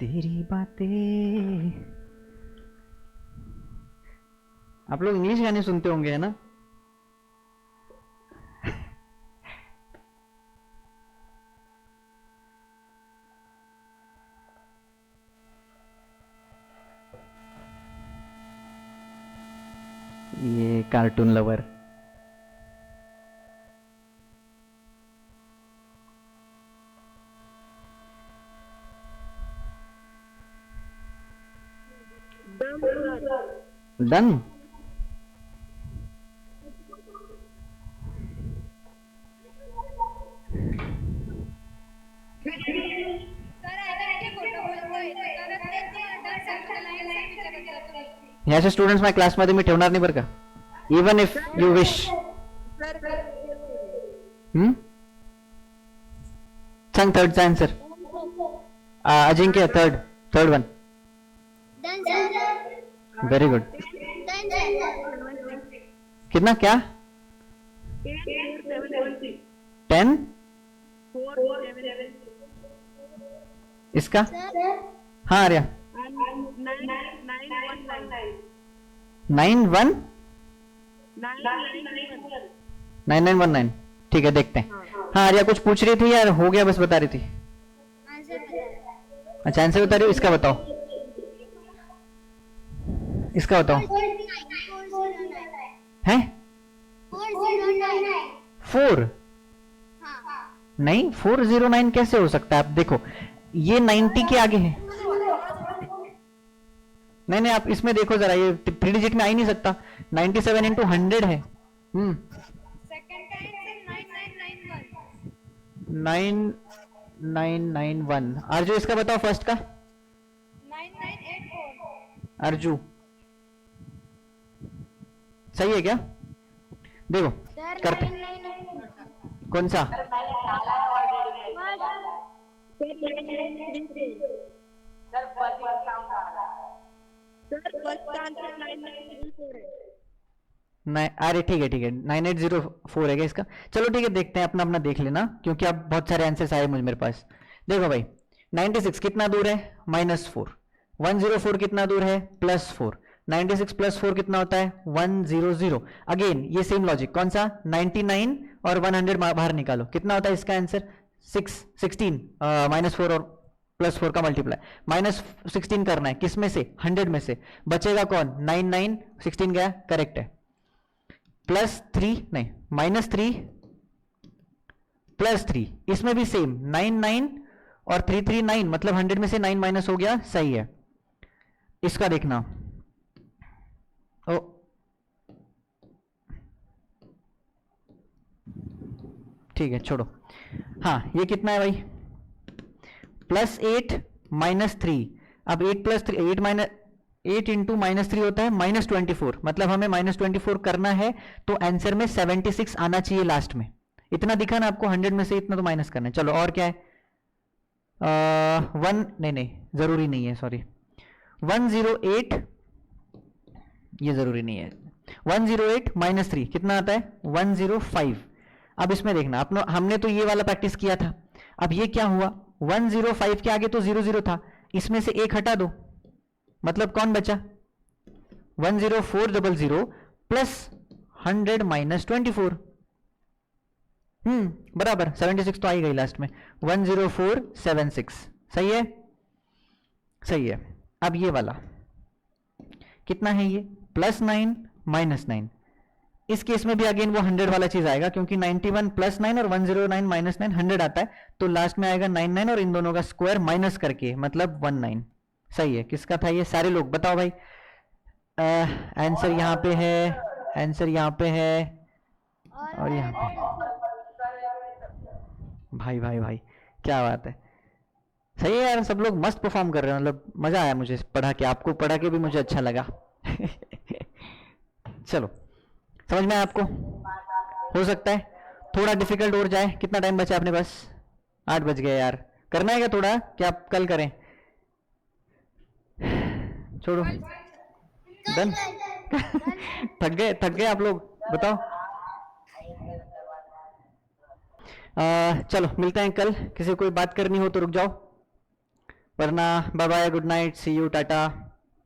तेरी बातें। आप लोग इंग्लिश गाने सुनते होंगे, है ना? ये कार्टून लवर। डन। यहाँ से स्टुडंट्स माझ्या क्लासमध्ये मी ठेवणार नाही बरं का, इवन इफ यू विश। सांग थर्डचा answer. Ajinkya, third one. Done, sir. Very good. Done, sir. कितना, क्या? 10। इसका? Sir. हाँ आर्या। 91 9919। ठीक है, देखते हैं। हाँ आर्या कुछ पूछ रही थी यार, हो गया बस बता रही थी। Answer बता। अच्छा आंसर बता रही हो, इसका बताओ, इसका बताओ। 409. है 409. 4? हाँ. नहीं, 409 कैसे हो सकता है? आप देखो, ये 90 के आगे है। नहीं नहीं, आप इसमें देखो जरा, ये 3 डिजिट में आ ही नहीं सकता। 97 इंटू 100 है। Second time से 9991. 9991। अर्जु इसका बताओ, फर्स्ट का। 9984. अर्जु सही है क्या? देखो करते, कौन सा? नहीं, अरे ठीक है 9804 है क्या इसका? चलो ठीक है, देखते हैं, अपना अपना देख लेना, क्योंकि अब बहुत सारे आंसर्स आए मुझे मेरे पास। देखो भाई, 96 कितना दूर है? -4। 104 कितना दूर है? +4। 96 + 4 कितना होता है? 100। अगेन ये सेम लॉजिक, कौन सा? 99 और 100 बाहर निकालो, कितना होता है इसका आंसर? 16 -4 और +4 का मल्टीप्लाई। -16 करना है, किस में से? 100 में से। बचेगा कौन? 99, 16 गया, करेक्ट है। +3 नहीं, -3 +3, इसमें भी सेम 99 और 339, मतलब 100 में से 9 माइनस हो गया, सही है। इसका देखना, ओ ठीक है छोड़ो। हाँ ये कितना है भाई? +8 -3। अब 8 + 3 8 इंटू -3 होता है -24, मतलब हमें -24 करना है, तो आंसर में 76 आना चाहिए लास्ट में। इतना दिखा ना आपको, 100 में से इतना तो माइनस करना है। चलो और क्या है? 1 नहीं जरूरी नहीं है, सॉरी। 108 ये जरूरी नहीं है। 108 माइनस 3 कितना आता है? 105। अब इसमें देखना, अपना हमने तो ये वाला प्रैक्टिस किया था। अब ये क्या हुआ, 105 के आगे तो 00 था, इसमें से एक हटा दो, मतलब कौन बचा? 10400 प्लस 100 माइनस 24। बराबर 76 तो आई गई लास्ट में, 10476। सही है, सही है। अब ये वाला कितना है? ये +9 माइनस 9। इस केस में भी अगेन वो 100 वाला चीज आएगा, क्योंकि 91 + 9 और 109 माइनस 9 100 आता है, तो लास्ट में आएगा 99 और इन दोनों का स्क्वायर माइनस करके, मतलब 19। सही है। किसका था ये? सारे लोग बताओ भाई। आंसर यहाँ पे है, आंसर यहाँ पे है, और यहाँ पे। भाई भाई भाई क्या बात है, सही है यार, सब लोग मस्त परफॉर्म कर रहे हैं, मतलब मजा आया मुझे पढ़ा के, आपको पढ़ा के भी मुझे अच्छा लगा। चलो, समझ में आया आपको? हो सकता है थोड़ा डिफिकल्ट और जाए। कितना टाइम बचा अपने पास? 8 बज गए यार। करना है क्या थोड़ा, क्या आप कल करें? छोड़ो, डन। थक गए आप लोग, बताओ। चलो मिलते हैं कल। किसी कोई बात करनी हो तो रुक जाओ, वरना bye bye, good night, see you, tata.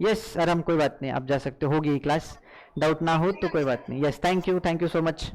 Yes आराम, कोई बात नहीं, आप जा सकते हो, होगी क्लास। डाउट ना हो तो कोई बात नहीं। Yes, thank you so much.